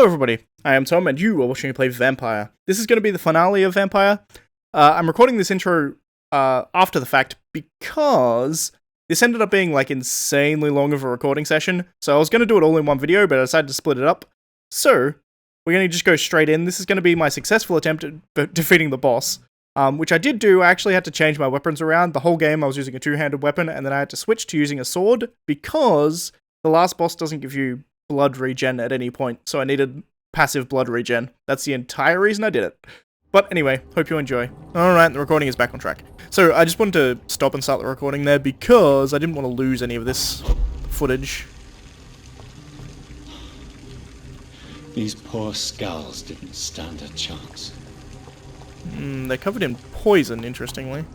everybody, I am Tom and you are watching me play Vampyr. This is going to be the finale of Vampyr. I'm recording this intro after the fact because this ended up being like insanely long of a recording session, so I was going to do it all in one video, but I decided to split it up. So, we're going to just go straight in. This is going to be my successful attempt at defeating the boss, which I did do. I actually had to change my weapons around. The whole game I was using a two-handed weapon, and then I had to switch to using a sword because the last boss doesn't give you blood regen at any point, so I needed passive blood regen. That's the entire reason I did it. But anyway, hope you enjoy. Alright, the recording is back on track. So I just wanted to stop and start the recording there because I didn't want to lose any of this footage. These poor skulls didn't stand a chance. They're covered in poison, interestingly.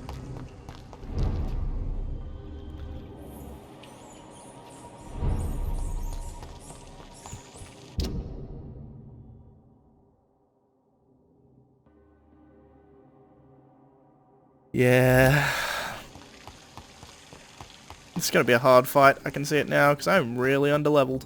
Yeah. It's gonna be a hard fight, I can see it now, because I'm really underleveled.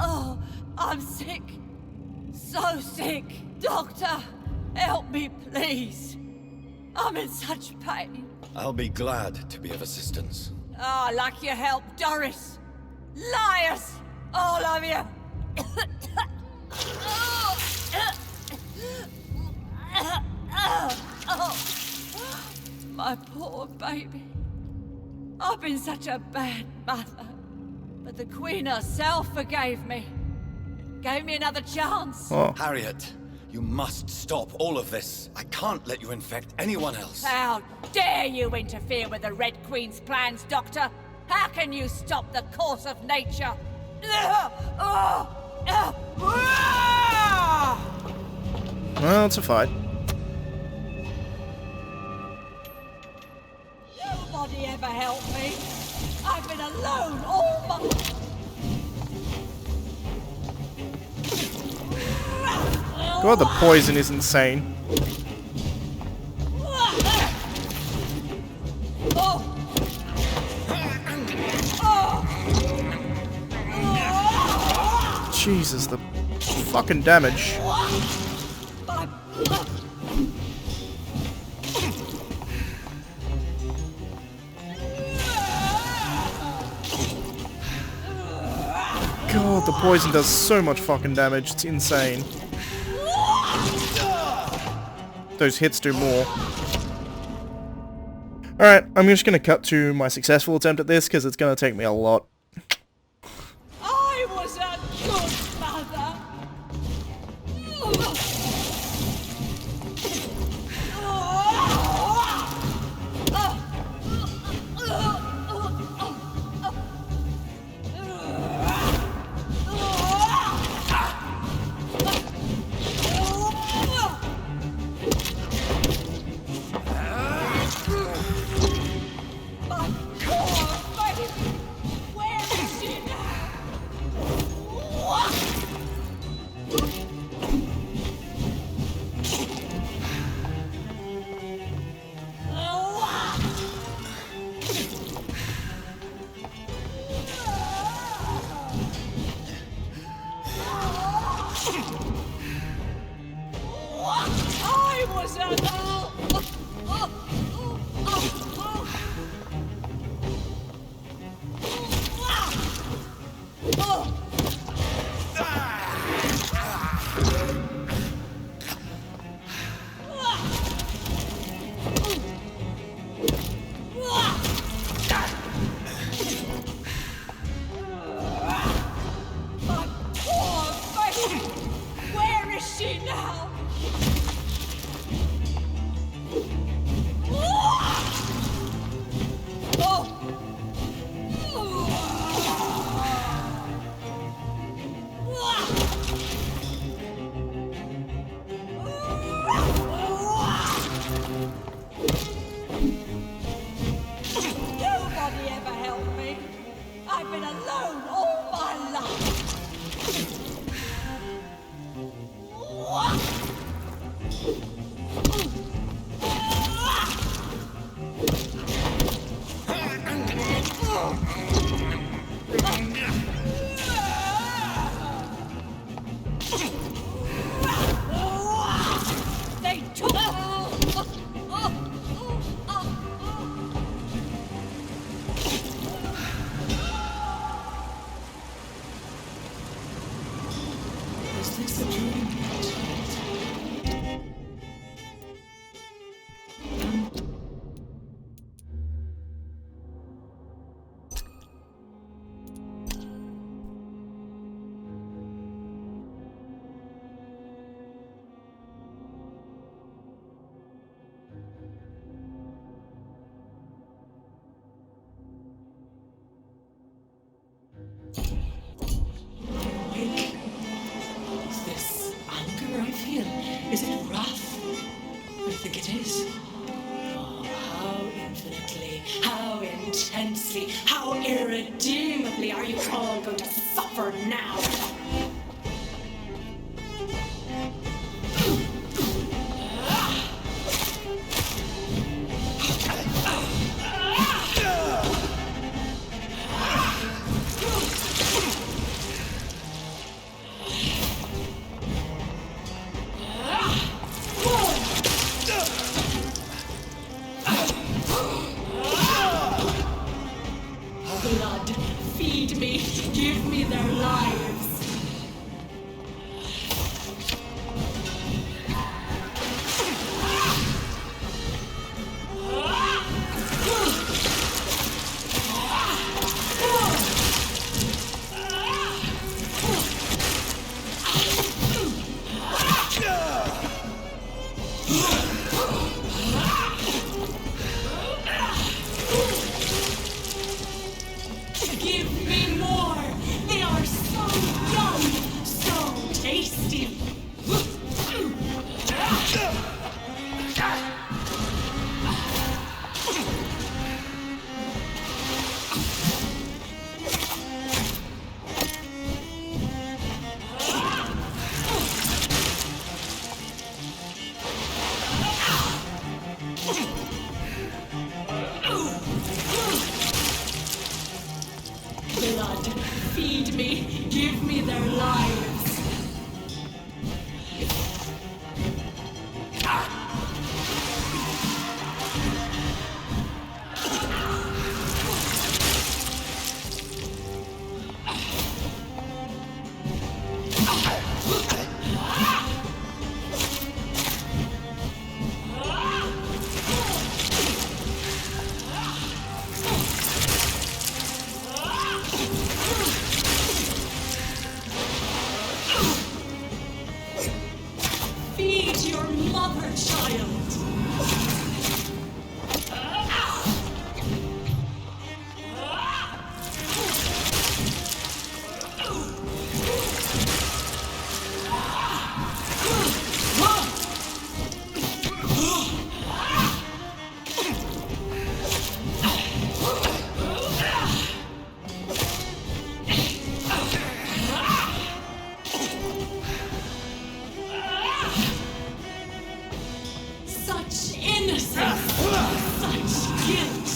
Oh, I'm sick. So sick. Doctor! Help me, please. I'm in such pain. I'll be glad to be of assistance. Ah, like your help, Doris. Liars! All of you! My poor baby. I've been such a bad mother. But the Queen herself forgave me. Gave me another chance. Oh. Harriet, you must stop all of this. I can't let you infect anyone else. How dare you interfere with the Red Queen's plans, Doctor? How can you stop the course of nature? Well, it's a fight. Nobody ever helped me. I've been alone all my... God, the poison is insane. Jesus, the fucking damage. God, the poison does so much fucking damage, it's insane. Those hits do more. Alright, I'm just gonna cut to my successful attempt at this, because it's gonna take me a lot. I was a good mother. I've been alone all my blood. They took. Is this a dream? Is this anger I feel? Is it wrath? I think it is. Oh, how infinitely, how intensely, how irredeemably are you all going to suffer now? Blood, feed me, give me their lives. Give me more! They are so young, so tasty! Blood, feed me, give me their lives. Feed your mother, child. Such innocence, such guilt.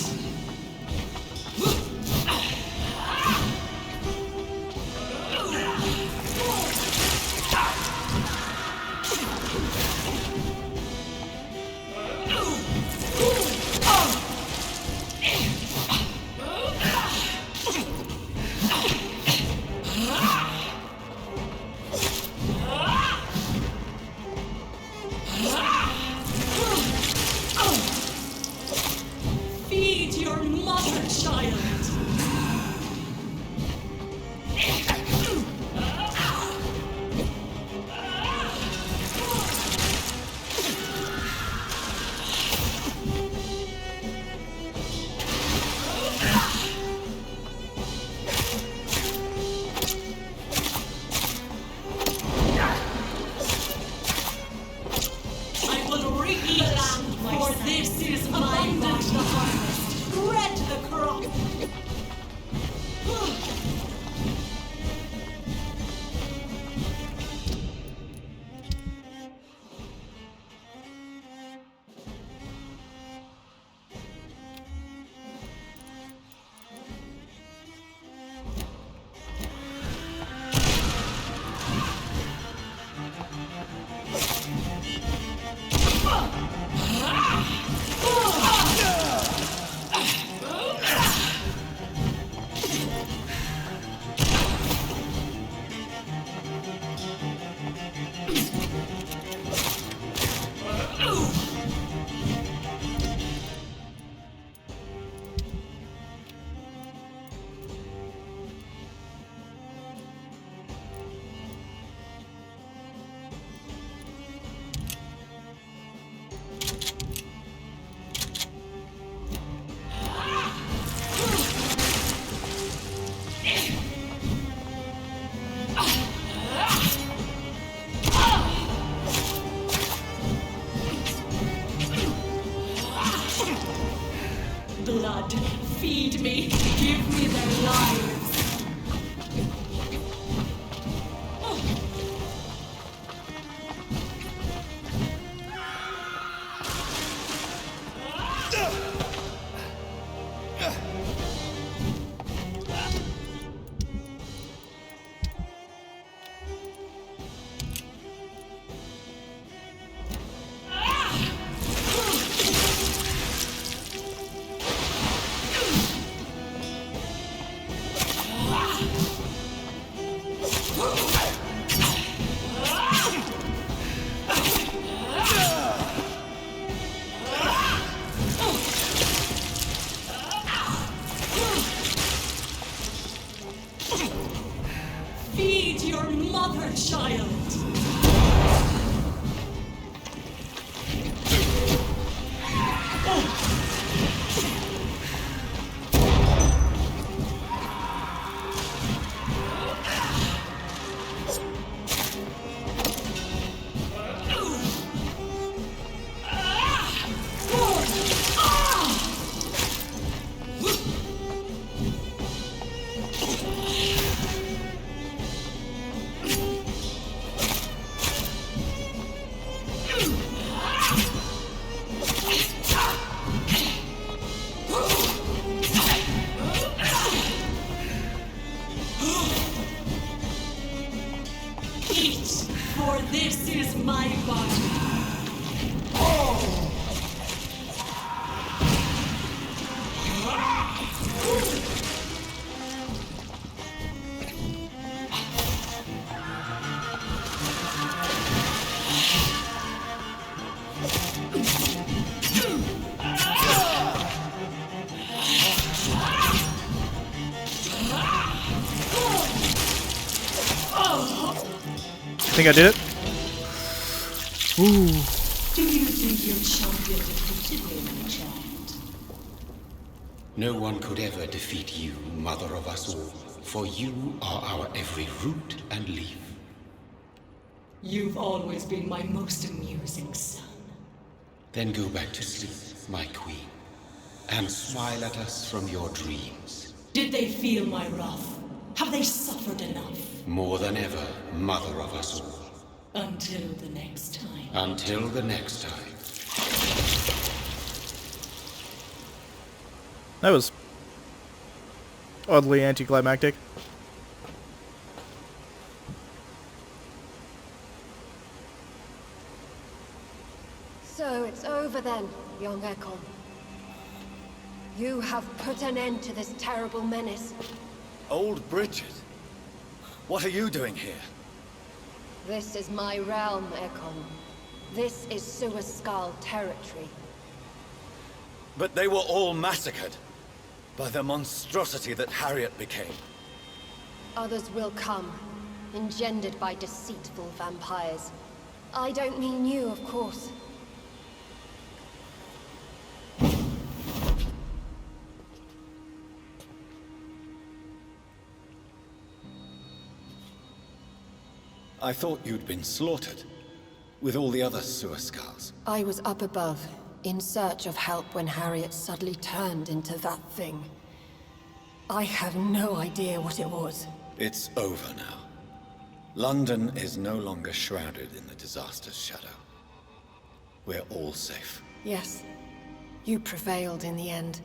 Feed your mother, child. I will reap the land, for this is abundant the harvest. Red the crop. blood. Feed me. Give me their lives. Feed your mother, child. Eat, for this is my body. I think I did it. Ooh. Do you think your champion defeated me, my child? No one could ever defeat you, mother of us all, for you are our every root and leaf. You've always been my most amusing son. Then go back to sleep, my queen, and smile at us from your dreams. Did they feel my wrath? Have they suffered enough? More than ever, mother of us all. Until the next time. Until the next time. That was oddly anticlimactic. So it's over then, young Ekon. You have put an end to this terrible menace. Old Bridget? What are you doing here? This is my realm, Ekon. This is Suaskal territory. But they were all massacred by the monstrosity that Harriet became. Others will come, engendered by deceitful vampires. I don't mean you, of course. I thought you'd been slaughtered, with all the other Suaskals. I was up above, in search of help when Harriet suddenly turned into that thing. I have no idea what it was. It's over now. London is no longer shrouded in the disaster's shadow. We're all safe. Yes, you prevailed in the end.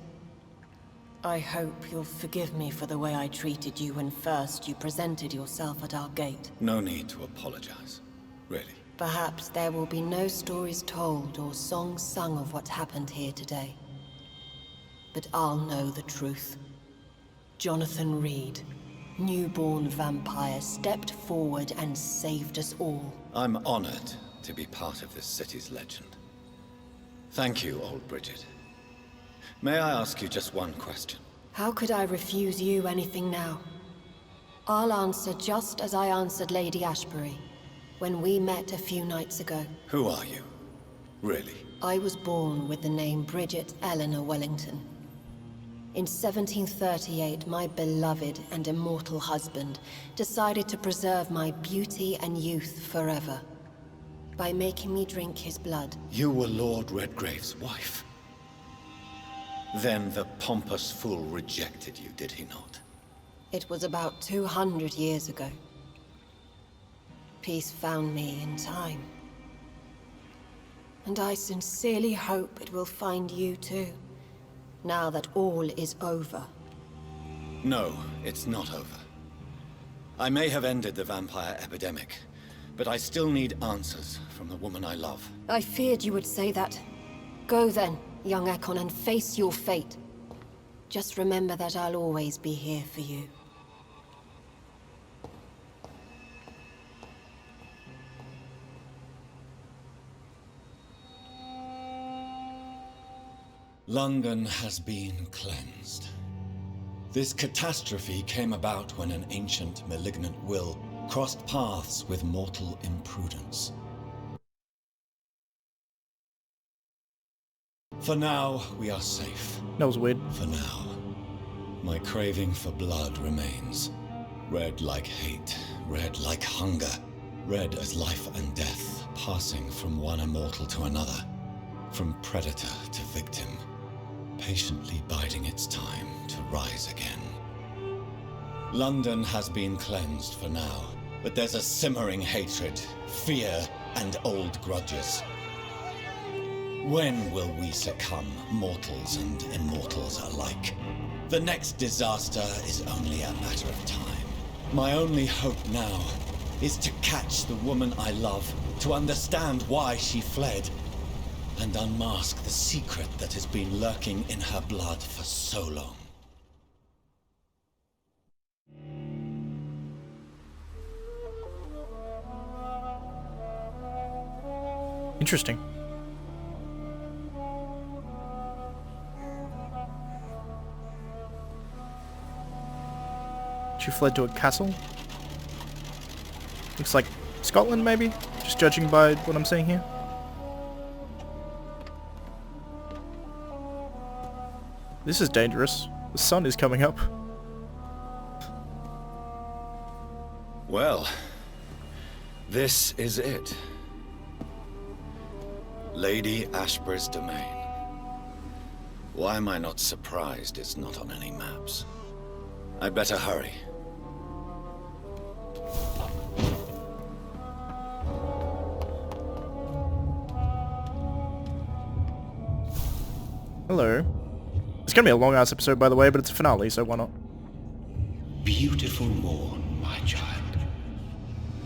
I hope you'll forgive me for the way I treated you when first you presented yourself at our gate. No need to apologize, really. Perhaps there will be no stories told or songs sung of what happened here today. But I'll know the truth. Johnathan Reid, newborn vampire, stepped forward and saved us all. I'm honored to be part of this city's legend. Thank you, old Bridget. May I ask you just one question? How could I refuse you anything now? I'll answer just as I answered Lady Ashbury when we met a few nights ago. Who are you? Really? I was born with the name Bridget Eleanor Wellington. In 1738, my beloved and immortal husband decided to preserve my beauty and youth forever by making me drink his blood. You were Lord Redgrave's wife. Then the pompous fool rejected you, did he not? It was about 200 years ago. Peace found me in time. And I sincerely hope it will find you too, now that all is over. No, it's not over. I may have ended the vampire epidemic, but I still need answers from the woman I love. I feared you would say that. Go then, young Ekon, and face your fate. Just remember that I'll always be here for you. London has been cleansed. This catastrophe came about when an ancient, malignant will crossed paths with mortal imprudence. For now, we are safe. That was weird. For now. My craving for blood remains. Red like hate, red like hunger. Red as life and death, passing from one immortal to another. From predator to victim. Patiently biding its time to rise again. London has been cleansed for now, but there's a simmering hatred, fear, and old grudges. When will we succumb, mortals and immortals alike? The next disaster is only a matter of time. My only hope now is to catch the woman I love, to understand why she fled, and unmask the secret that has been lurking in her blood for so long. Interesting. She fled to a castle. Looks like Scotland, maybe? Just judging by what I'm seeing here. This is dangerous. The sun is coming up. Well, this is it. Lady Ashbur's domain. Why am I not surprised it's not on any maps? I'd better hurry. Hello. It's gonna be a long-ass episode, by the way, but it's a finale, so why not? Beautiful morn, my child.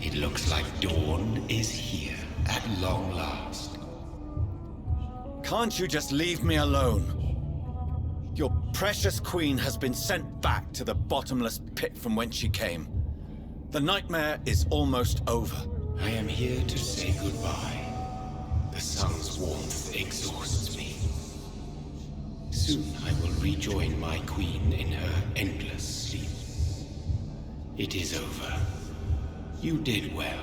It looks like dawn is here at long last. Can't you just leave me alone? Your precious queen has been sent back to the bottomless pit from whence she came. The nightmare is almost over. I am here to say goodbye. The sun's warmth exhausts me. Soon I will rejoin my queen in her endless sleep. It is over. You did well.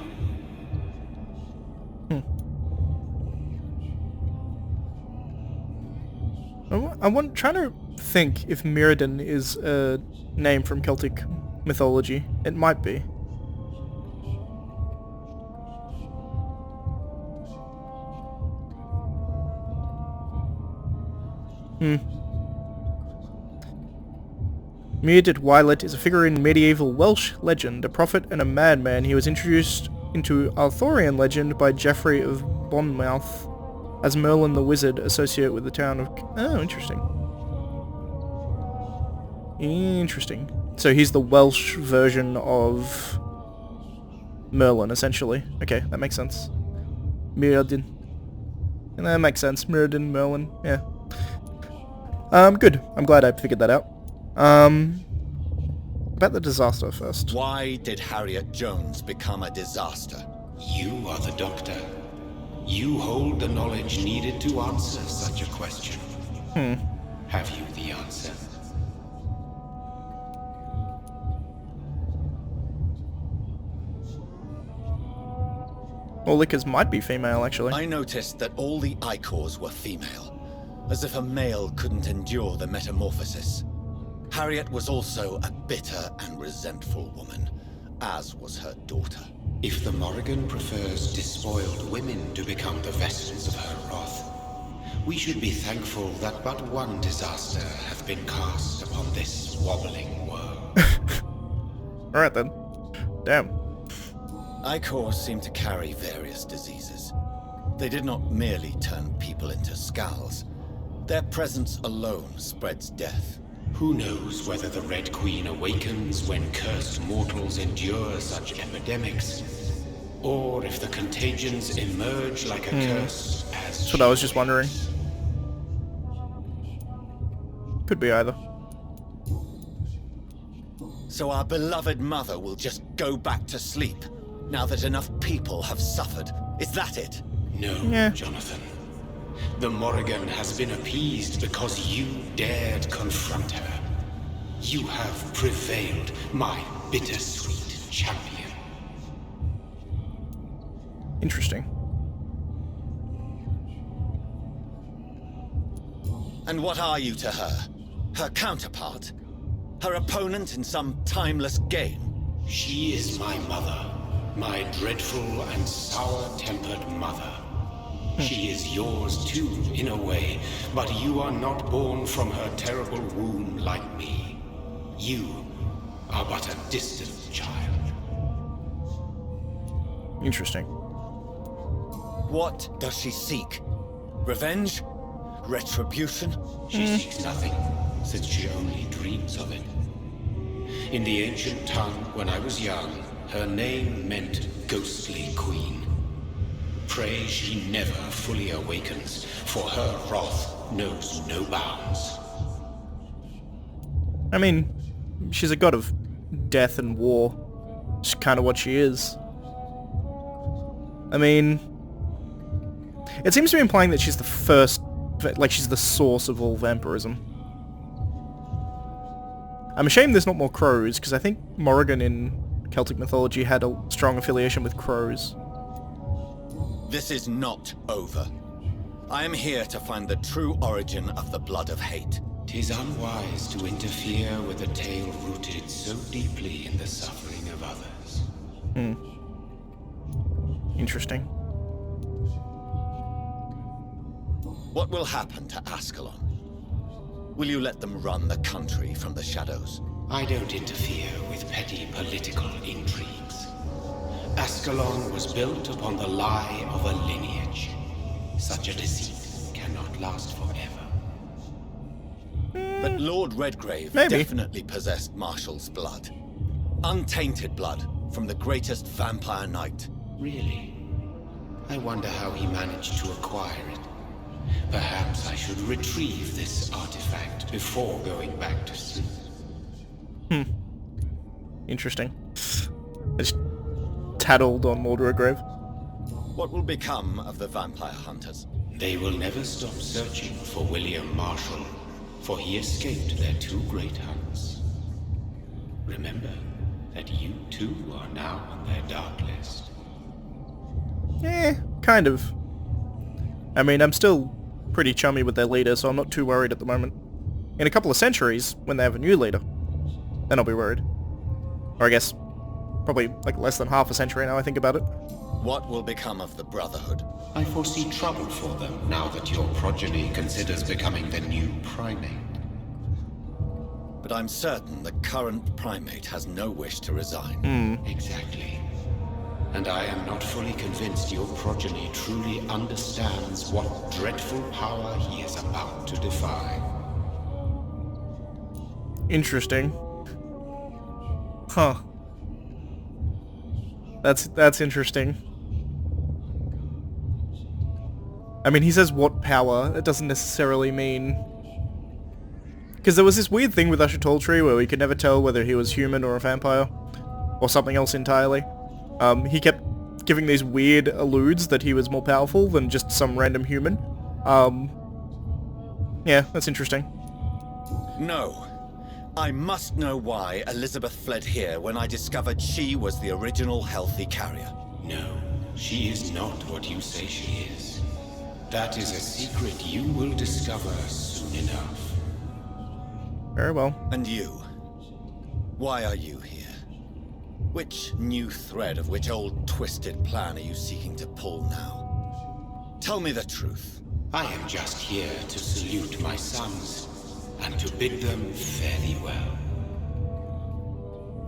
I'm trying to think if Mirrodin is a name from Celtic mythology. It might be. Muired Wylet is a figure in medieval Welsh legend, a prophet and a madman. He was introduced into Arthurian legend by Geoffrey of Monmouth as Merlin the Wizard, associate with the town of... Oh, interesting. Interesting. So he's the Welsh version of Merlin, essentially. Okay, that makes sense. Mirrodin. And that makes sense. Mirrodin, Merlin, yeah. Good. I'm glad I figured that out. About the disaster first. Why did Harriet Jones become a disaster? You are the doctor. You hold the knowledge needed to answer such a question. Have you the answer? Well, Lickers might be female, actually. I noticed that all the Icors were female, as if a male couldn't endure the metamorphosis. Harriet was also a bitter and resentful woman, as was her daughter. If the Morrigan prefers despoiled women to become the vessels of her wrath, We should be thankful that but one disaster hath been cast upon this wobbling world. Alright then. Damn. Icors seem to carry various diseases. They did not merely turn people into skulls. Their presence alone spreads death. Who knows whether the Red Queen awakens when cursed mortals endure such epidemics, or if the contagions emerge like a curse as... That's what I was just wondering. Could be either. So our beloved mother will just go back to sleep, now that enough people have suffered. Is that it? No, Yeah. Johnathan. The Morrigan has been appeased because you dared confront her. You have prevailed, my bittersweet champion. Interesting. And what are you to her? Her counterpart? Her opponent in some timeless game? She is my mother, my dreadful and sour-tempered mother. She is yours too, in a way, but you are not born from her terrible womb like me. You are but a distant child. Interesting. What does she seek? Revenge? Retribution? She seeks nothing, since she only dreams of it. In the ancient tongue, when I was young, her name meant Ghostly Queen. Pray she never fully awakens, for her wrath knows no bounds. I mean, she's a god of death and war. It's kind of what she is. I mean, it seems to be implying that she's the first, like she's the source of all vampirism. I'm ashamed there's not more crows, because I think Morrigan in Celtic mythology had a strong affiliation with crows. This is not over. I am here to find the true origin of the blood of hate. 'Tis unwise to interfere with a tale rooted so deeply in the suffering of others. Interesting. What will happen to Ascalon? Will you let them run the country from the shadows? I don't interfere with petty political intrigues. Ascalon was built upon the lie of a lineage. Such a deceit cannot last forever. But Lord Redgrave Maybe. definitely possessed Marshall's blood. Untainted blood from the greatest vampire knight. Really? I wonder how he managed to acquire it. Perhaps I should retrieve this artifact before going back to sleep. Interesting. I just tattled on Lord Redgrave. What will become of the vampire hunters? They will never stop searching for William Marshall, for he escaped their two great hunts. Remember that you too are now on their dark list. Kind of. I mean, I'm still pretty chummy with their leader, so I'm not too worried at the moment. In a couple of centuries, when they have a new leader, then I'll be worried. Or I guess, probably like less than half a century now I think about it. What will become of the Brotherhood? I foresee trouble for them now that your progeny considers becoming the new primate. But I'm certain the current primate has no wish to resign. Exactly. And I am not fully convinced your progeny truly understands what dreadful power he is about to defy. Interesting. Huh. That's interesting. I mean, he says what power. It doesn't necessarily mean... Because there was this weird thing with Usher Talltree where we could never tell whether he was human or a vampire. Or something else entirely. He kept giving these weird alludes that he was more powerful than just some random human. Yeah, that's interesting. No. I must know why Elizabeth fled here when I discovered she was the original healthy carrier. No, she is not what you say she is. That is a secret you will discover soon enough. Very well. And you? Why are you here? Which new thread of which old twisted plan are you seeking to pull now? Tell me the truth. I am just here to salute my sons and to bid them fare thee well.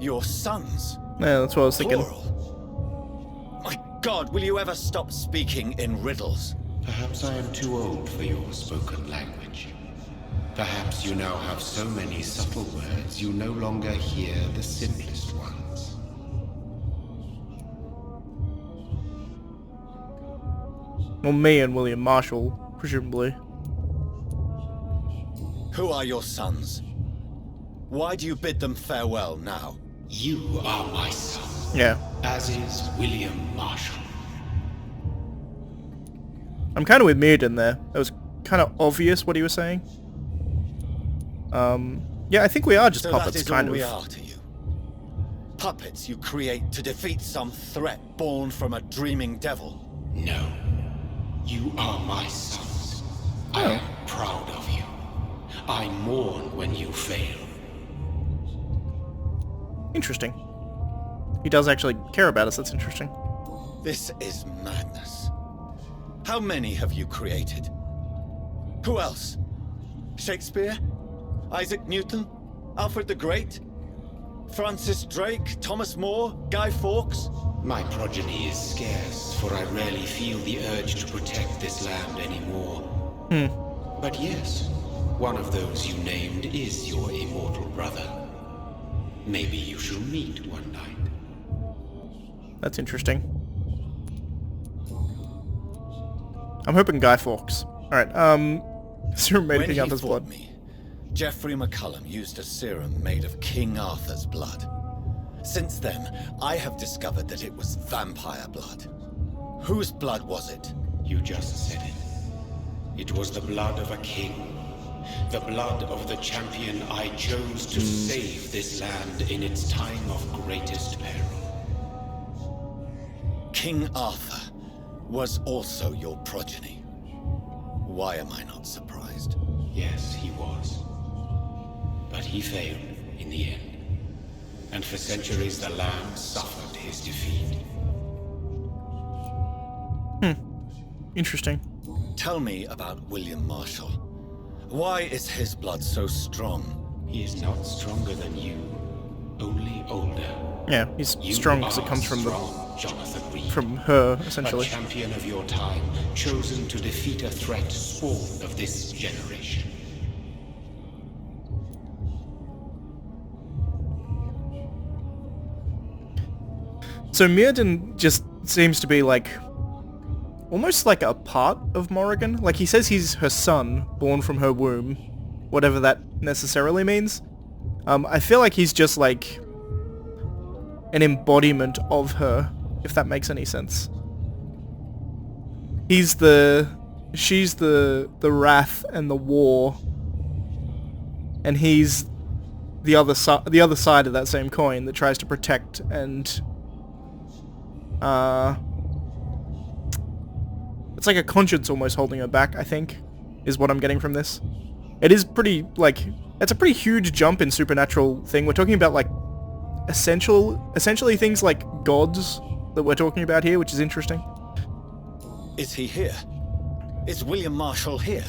Your sons? Yeah, that's what I was thinking. Plural. My God, will you ever stop speaking in riddles? Perhaps I am too old for your spoken language. Perhaps you now have so many subtle words you no longer hear the simplest ones. Well, me and William Marshall, presumably. Who are your sons? Why do you bid them farewell now? You are my son, Yeah. as is William Marshall. I'm kind of with Mirrodin there. That was kind of obvious what he was saying. Yeah, I think we are just So puppets, that is kind all of. we are to you. Puppets you create to defeat some threat born from a dreaming devil. No, you are my sons. I am proud of you. I mourn when you fail. Interesting. He does actually care about us, that's interesting. This is madness. How many have you created? Who else? Shakespeare? Isaac Newton? Alfred the Great? Francis Drake? Thomas More? Guy Fawkes? My progeny is scarce, for I rarely feel the urge to protect this land anymore. But yes, one of those you named is your immortal brother. Maybe you shall meet one night. That's interesting. I'm hoping Guy Fawkes. Alright, serum made When King he Arthur's fought blood. me, Geoffrey McCullum used a serum made of King Arthur's blood. Since then, I have discovered that it was vampire blood. Whose blood was it? You just said it. It was the blood of a king. The blood of the champion I chose to save this land in its time of greatest peril. King Arthur was also your progeny. Why am I not surprised? Yes, he was. But he failed in the end. And for centuries the land suffered his defeat. Interesting. Tell me about William Marshall. Why is his blood so strong? He is not stronger than you, only older. Yeah, he's You strong because it are comes from the strong, Johnathan Reid. from her, A essentially. champion of your time, chosen to defeat a threat spawned of this generation. So Mirrodin just seems to be like almost like a part of Morrigan. Like he says he's her son, born from her womb, whatever that necessarily means. I feel like he's just like an embodiment of her, if that makes any sense. She's the wrath and the war, and he's the other side of that same coin that tries to protect and it's like a conscience almost holding her back, I think, is what I'm getting from this. It is pretty, like, it's a pretty huge jump in supernatural thing. We're talking about, like, essentially things like gods that we're talking about here, which is interesting. Is he here? Is William Marshall here?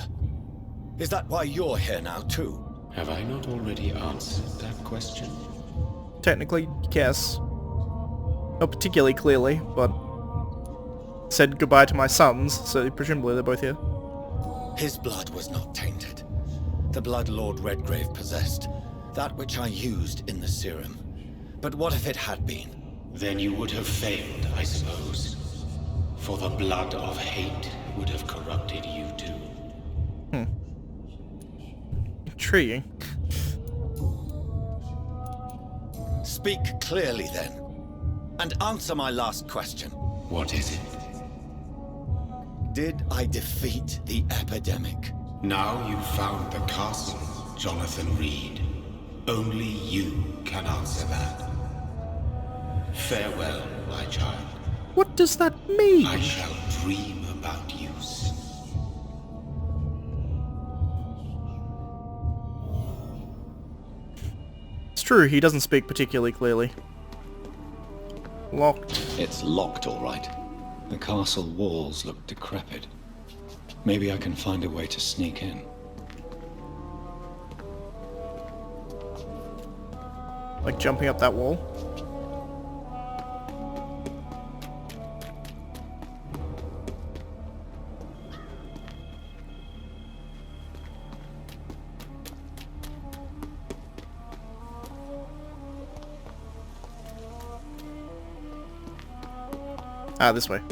Is that why you're here now, too? Have I not already answered that question? Technically, yes. Not particularly clearly, but said goodbye to my sons, so presumably they're both here. His blood was not tainted. The blood Lord Redgrave possessed. That which I used in the serum. But what if it had been? Then you would have failed, I suppose. For the blood of hate would have corrupted you too. Intriguing. Speak clearly then. And answer my last question. What is it? Did I defeat the epidemic? Now you've found the castle, Johnathan Reid. Only you can answer that. Farewell, my child. What does that mean? I shall dream about you soon. It's true, he doesn't speak particularly clearly. Locked. It's locked, all right. The castle walls look decrepit. Maybe I can find a way to sneak in. Like jumping up that wall. Ah, this way.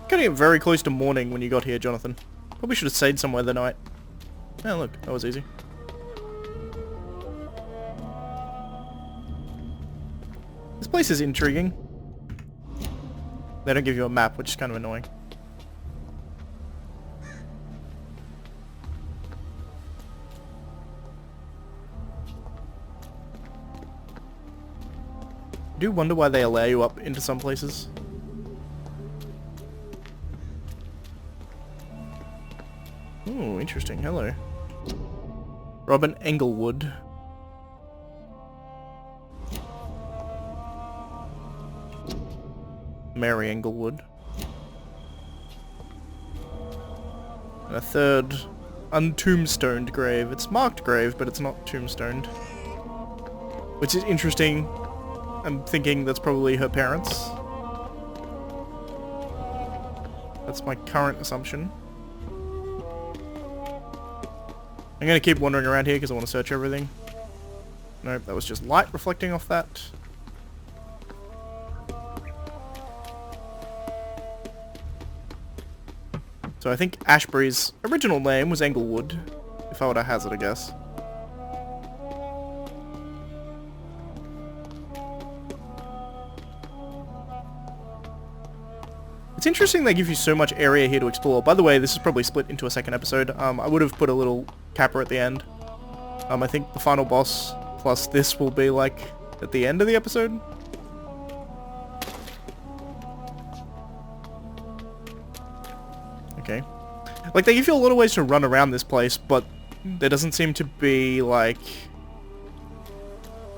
Getting very close to morning when you got here, Johnathan. Probably should have stayed somewhere the night. Oh, look, that was easy. This place is intriguing. They don't give you a map, which is kind of annoying. I do wonder why they allow you up into some places. Ooh, interesting. Hello. Robin Englewood. Mary Englewood. And a third untombstoned grave. It's marked grave, but it's not tombstoned. Which is interesting. I'm thinking that's probably her parents. That's my current assumption. I'm gonna keep wandering around here because I want to search everything. Nope, that was just light reflecting off that. So I think Ashbury's original name was Englewood, if I were to hazard a guess. It's interesting they give you so much area here to explore. By the way, this is probably split into a second episode. I would have put a little capper at the end. I think the final boss plus this will be like at the end of the episode. Okay. Like, they give you a lot of ways to run around this place, but there doesn't seem to be, like,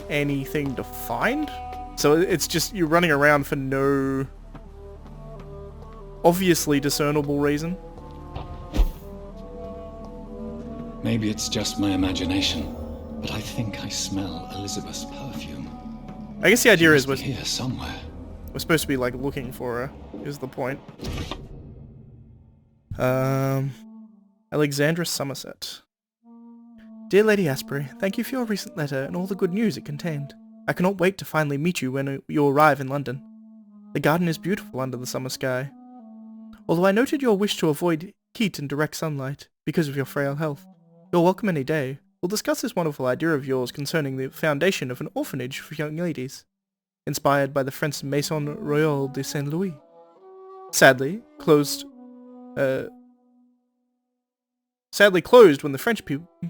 anything to find. So it's just you're running around for no obviously discernible reason. Maybe it's just my imagination, but I think I smell Elizabeth's perfume. I guess the idea is we're here somewhere. We're supposed to be, like, looking for her, is the point. Alexandra Somerset. Dear Lady Asprey, thank you for your recent letter and all the good news it contained. I cannot wait to finally meet you when you arrive in London. The garden is beautiful under the summer sky. Although I noted your wish to avoid heat and direct sunlight, because of your frail health, you're welcome any day. We'll discuss this wonderful idea of yours concerning the foundation of an orphanage for young ladies, inspired by the French Maison Royale de Saint-Louis. Sadly closed when the French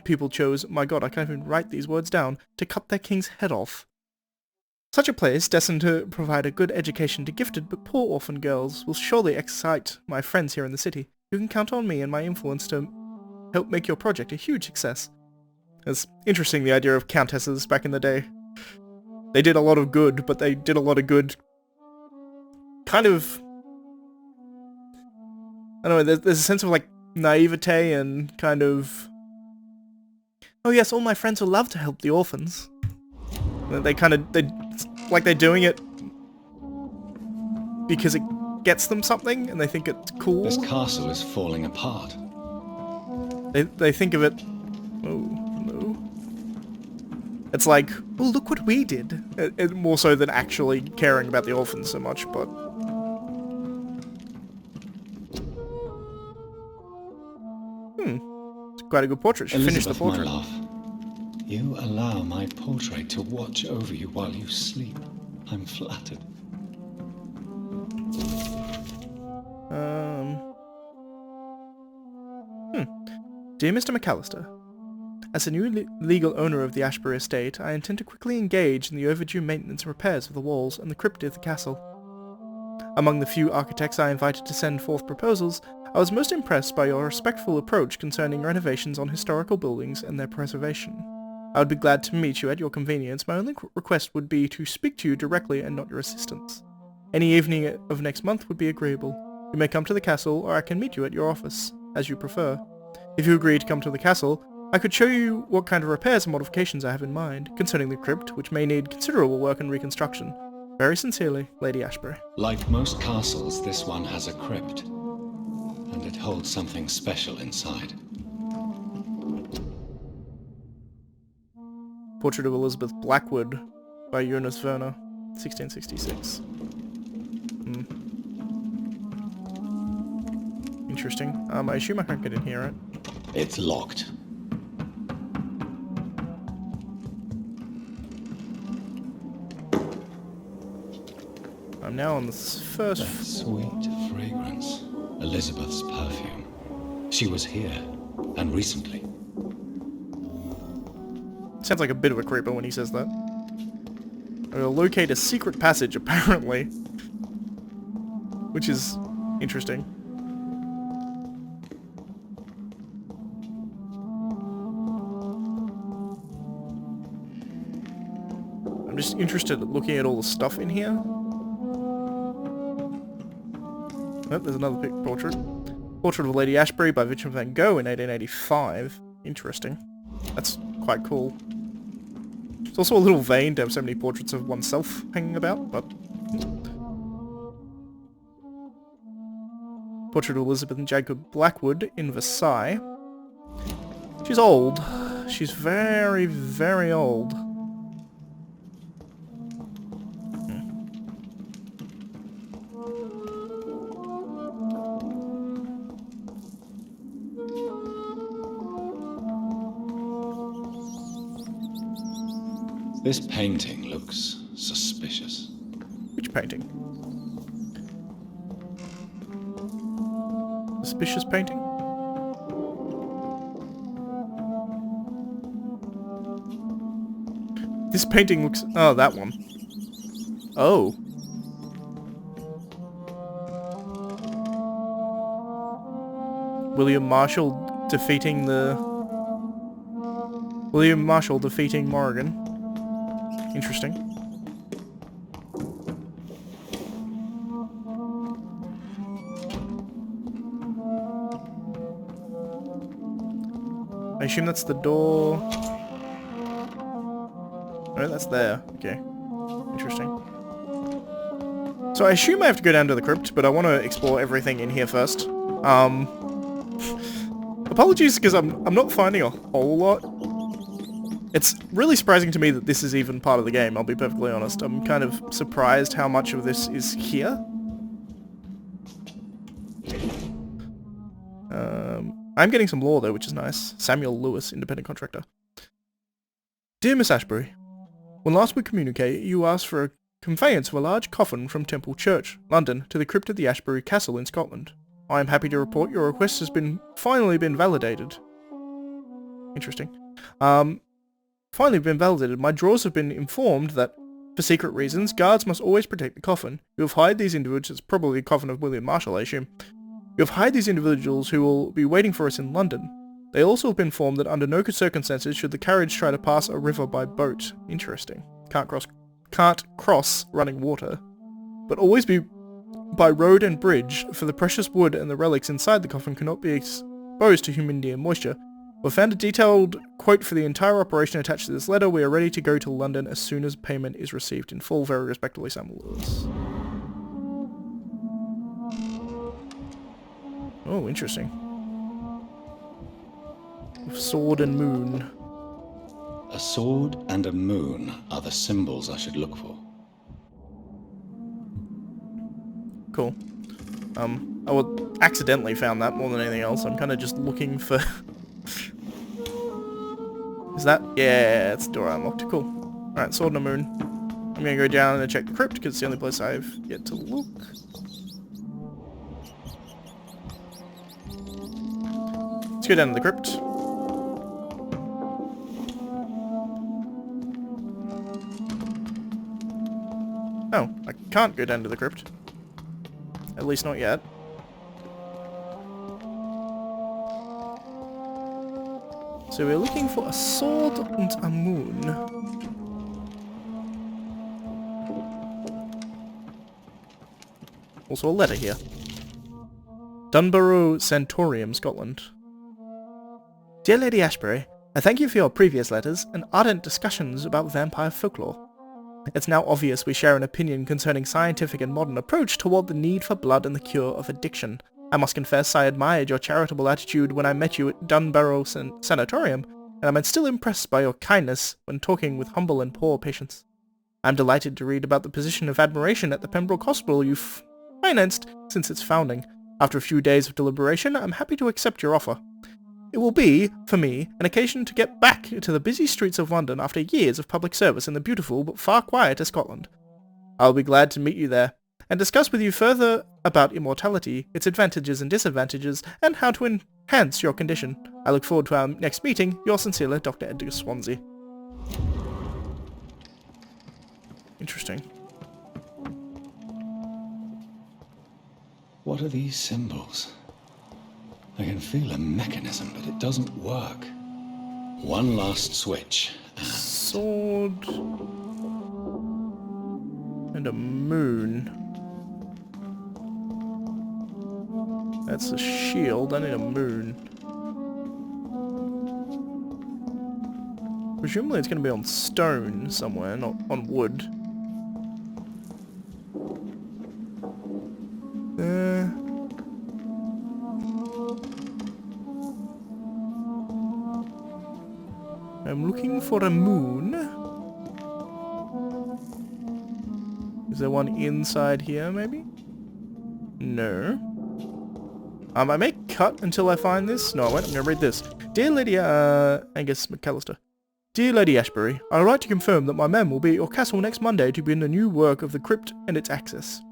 people chose, my god, I can't even write these words down, to cut their king's head off. Such a place, destined to provide a good education to gifted but poor orphan girls, will surely excite my friends here in the city. You can count on me and my influence to help make your project a huge success. It's interesting, the idea of countesses back in the day. They did a lot of good, but they did a lot of good kind of... I don't know, there's a sense of, like, naivete and kind of... Oh yes, all my friends will love to help the orphans. They're doing it because it gets them something, and they think it's cool. This castle is falling apart. They think of it... Oh, no. It's like, well, look what we did. More so than actually caring about the orphans so much, but... It's quite a good portrait. She finished the portrait. My love, you allow my portrait to watch over you while you sleep. I'm flattered. Dear Mr. McAllister, as the new legal owner of the Ashbury estate, I intend to quickly engage in the overdue maintenance and repairs of the walls and the crypt of the castle. Among the few architects I invited to send forth proposals, I was most impressed by your respectful approach concerning renovations on historical buildings and their preservation. I would be glad to meet you at your convenience. My only request would be to speak to you directly and not your assistants. Any evening of next month would be agreeable. You may come to the castle, or I can meet you at your office, as you prefer. If you agree to come to the castle, I could show you what kind of repairs and modifications I have in mind concerning the crypt, which may need considerable work and reconstruction. Very sincerely, Lady Ashbury. Like most castles, this one has a crypt, and it holds something special inside. Portrait of Elizabeth Blackwood by Jonas Werner, 1666. Interesting. I assume I can't get in here, right? It's locked. I'm now on this first... That sweet fragrance. Elizabeth's perfume. She was here, and recently. Sounds like a bit of a creeper when he says that. I'll locate a secret passage, apparently. Which is interesting. I'm just interested in looking at all the stuff in here. Oh, there's another portrait. Portrait of Lady Ashbury by Vincent van Gogh in 1885. Interesting. That's quite cool. It's also a little vain to have so many portraits of oneself hanging about, but... Portrait of Elizabeth and Jacob Blackwood in Versailles. She's old. She's very, very old. This painting looks suspicious. Which painting? Suspicious painting? This painting looks... Oh, that one. Oh. William Marshall defeating Morrigan. Interesting. I assume that's the door. No, that's there. Okay. Interesting. So I assume I have to go down to the crypt, but I want to explore everything in here first. Apologies, because I'm not finding a whole lot. It's really surprising to me that this is even part of the game, I'll be perfectly honest. I'm kind of surprised how much of this is here. I'm getting some lore though, which is nice. Samuel Lewis, independent contractor. Dear Miss Ashbury, when last we communicated, you asked for a conveyance of a large coffin from Temple Church, London, to the crypt of the Ashbury Castle in Scotland. I am happy to report your request has finally been validated. Interesting. Finally been validated. My drawers have been informed that, for secret reasons, guards must always protect the coffin. You have hired these individuals, probably the coffin of William Marshall, I assume. You have hired these individuals who will be waiting for us in London. They also have been informed that under no circumstances should the carriage try to pass a river by boat. Interesting. Can't cross running water. But always be by road and bridge, for the precious wood and the relics inside the coffin cannot be exposed to humidity and moisture. We've found a detailed quote for the entire operation attached to this letter. We are ready to go to London as soon as payment is received in full. Very respectfully, Samuel Lewis. Oh, interesting. Sword and moon. A sword and a moon are the symbols I should look for. Cool. I accidentally found that more than anything else. I'm kind of just looking for... Is that? Yeah, it's door unlocked. Cool. Alright, sword and a moon. I'm gonna go down and check the crypt, because it's the only place I've yet to look. Let's go down to the crypt. Oh, I can't go down to the crypt. At least not yet. So we're looking for a sword and a moon. Also a letter here. Dunborough Sanatorium, Scotland. Dear Lady Ashbury, I thank you for your previous letters and ardent discussions about vampire folklore. It's now obvious we share an opinion concerning scientific and modern approach toward the need for blood and the cure of addiction. I must confess I admired your charitable attitude when I met you at Dunborough Sanatorium, and I'm still impressed by your kindness when talking with humble and poor patients. I'm delighted to read about the position of admiration at the Pembroke Hospital you've financed since its founding. After a few days of deliberation, I'm happy to accept your offer. It will be, for me, an occasion to get back to the busy streets of London after years of public service in the beautiful but far quieter Scotland. I'll be glad to meet you there, and discuss with you further about immortality, its advantages and disadvantages, and how to enhance your condition. I look forward to our next meeting. Yours sincerely, Dr. Edgar Swansea. Interesting. What are these symbols? I can feel a mechanism, but it doesn't work. One last switch. Sword. And a moon. That's a shield. I need a moon. Presumably it's going to be on stone somewhere, not on wood. I'm looking for a moon. Is there one inside here, maybe? No. I may cut until I find this. No, I won't. I'm going to read this. Dear Lady, Angus McAllister. Dear Lady Ashbury, I write to confirm that my men will be at your castle next Monday to begin the new work of the crypt and its access.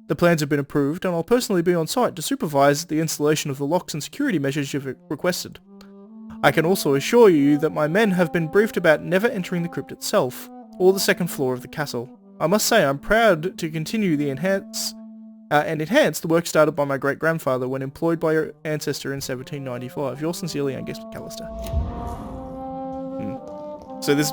The plans have been approved, and I'll personally be on site to supervise the installation of the locks and security measures you've requested. I can also assure you that my men have been briefed about never entering the crypt itself, or the second floor of the castle. I must say I'm proud to continue the enhance the work started by my great-grandfather when employed by your ancestor in 1795. Yours sincerely, Angus McAllister. So this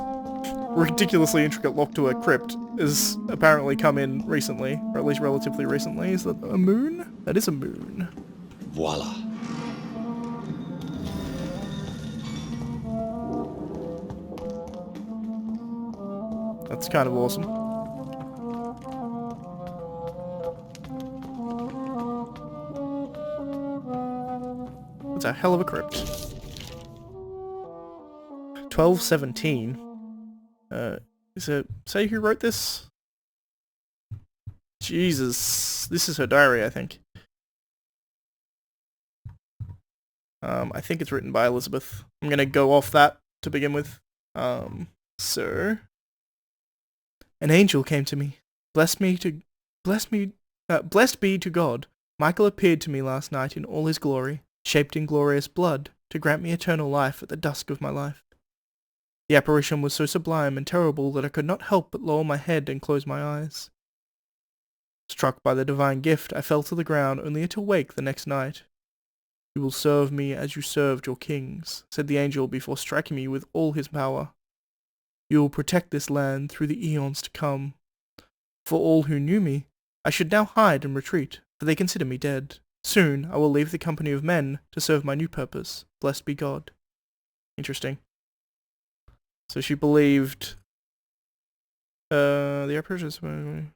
ridiculously intricate lock to a crypt has apparently come in recently, or at least relatively recently. Is that a moon? That is a moon. Voila. That's kind of awesome. It's a hell of a crypt. 1217. Is it say who wrote this? Jesus, this is her diary, I think. I think it's written by Elizabeth. I'm gonna go off that to begin with. So an angel came to me. Blessed be to God. Michael appeared to me last night in all his glory, shaped in glorious blood, to grant me eternal life at the dusk of my life. The apparition was so sublime and terrible that I could not help but lower my head and close my eyes. Struck by the divine gift, I fell to the ground, only to wake the next night. You will serve me as you served your kings, said the angel before striking me with all his power. You will protect this land through the eons to come. For all who knew me, I should now hide and retreat, for they consider me dead. Soon I will leave the company of men to serve my new purpose. Blessed be God. Interesting. So she believed the apparition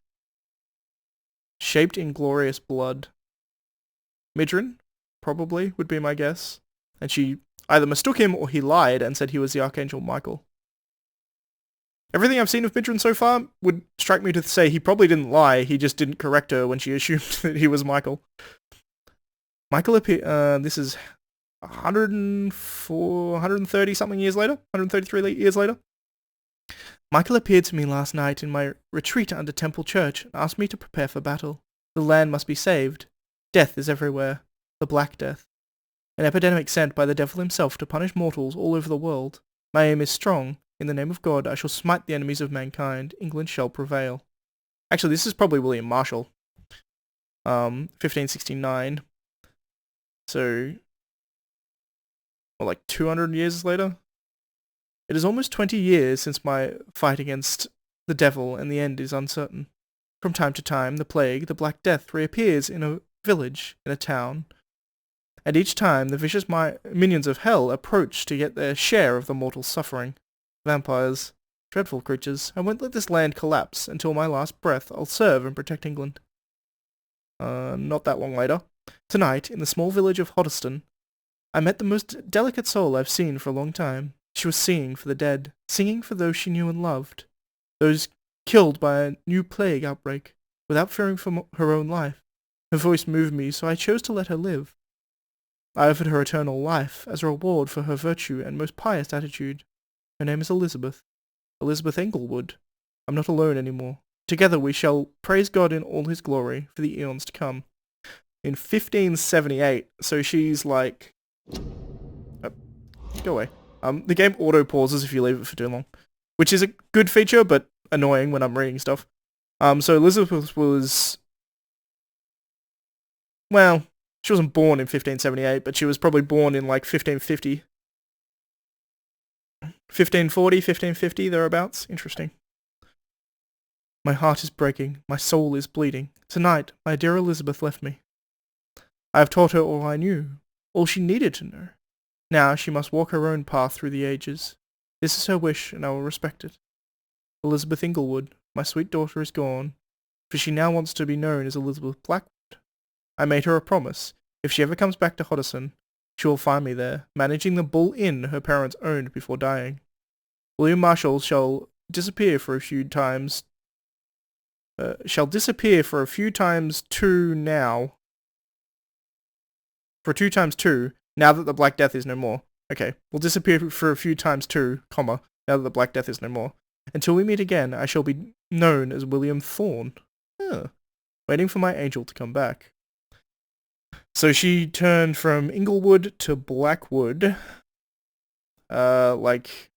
shaped in glorious blood. Midrin, probably, would be my guess. And she either mistook him or he lied and said he was the Archangel Michael. Everything I've seen of Midrin so far would strike me to say he probably didn't lie, he just didn't correct her when she assumed that he was Michael. Michael appeared, this is 130 something years later, 133 years later. Michael appeared to me last night in my retreat under Temple Church and asked me to prepare for battle. The land must be saved. Death is everywhere. The Black Death. An epidemic sent by the devil himself to punish mortals all over the world. My aim is strong. In the name of God, I shall smite the enemies of mankind. England shall prevail. Actually, this is probably William Marshall. 1569. So, well, like 200 years later? It is almost 20 years since my fight against the devil, and the end is uncertain. From time to time, the plague, the Black Death, reappears in a village, in a town, and each time the vicious minions of hell approached to get their share of the mortal suffering. Vampires, dreadful creatures, I won't let this land collapse until my last breath. I'll serve and protect England. Not that long later. Tonight, in the small village of Hoddesdon, I met the most delicate soul I've seen for a long time. She was singing for the dead, singing for those she knew and loved, those killed by a new plague outbreak, without fearing for her own life. Her voice moved me, so I chose to let her live. I offered her eternal life as a reward for her virtue and most pious attitude. Her name is Elizabeth. Elizabeth Englewood. I'm not alone anymore. Together we shall praise God in all his glory for the eons to come. In 1578, so she's like... go away. The game auto-pauses if you leave it for too long, which is a good feature, but annoying when I'm reading stuff. So Elizabeth was... well, she wasn't born in 1578, but she was probably born in like 1550. 1540, 1550, thereabouts. Interesting. My heart is breaking. My soul is bleeding. Tonight, my dear Elizabeth left me. I have taught her all I knew, all she needed to know. Now she must walk her own path through the ages. This is her wish, and I will respect it. Elizabeth Inglewood, my sweet daughter, is gone, for she now wants to be known as Elizabeth Blackwood. I made her a promise. If she ever comes back to Hoddesdon, she will find me there, managing the Bull Inn her parents owned before dying. William Marshall shall disappear for a few times too now. For 2 times 2, now that the Black Death is no more. Okay, will disappear for a few times too, comma, now that the Black Death is no more. Until we meet again, I shall be known as William Thorne. Waiting for my angel to come back. So she turned from Inglewood to Blackwood, like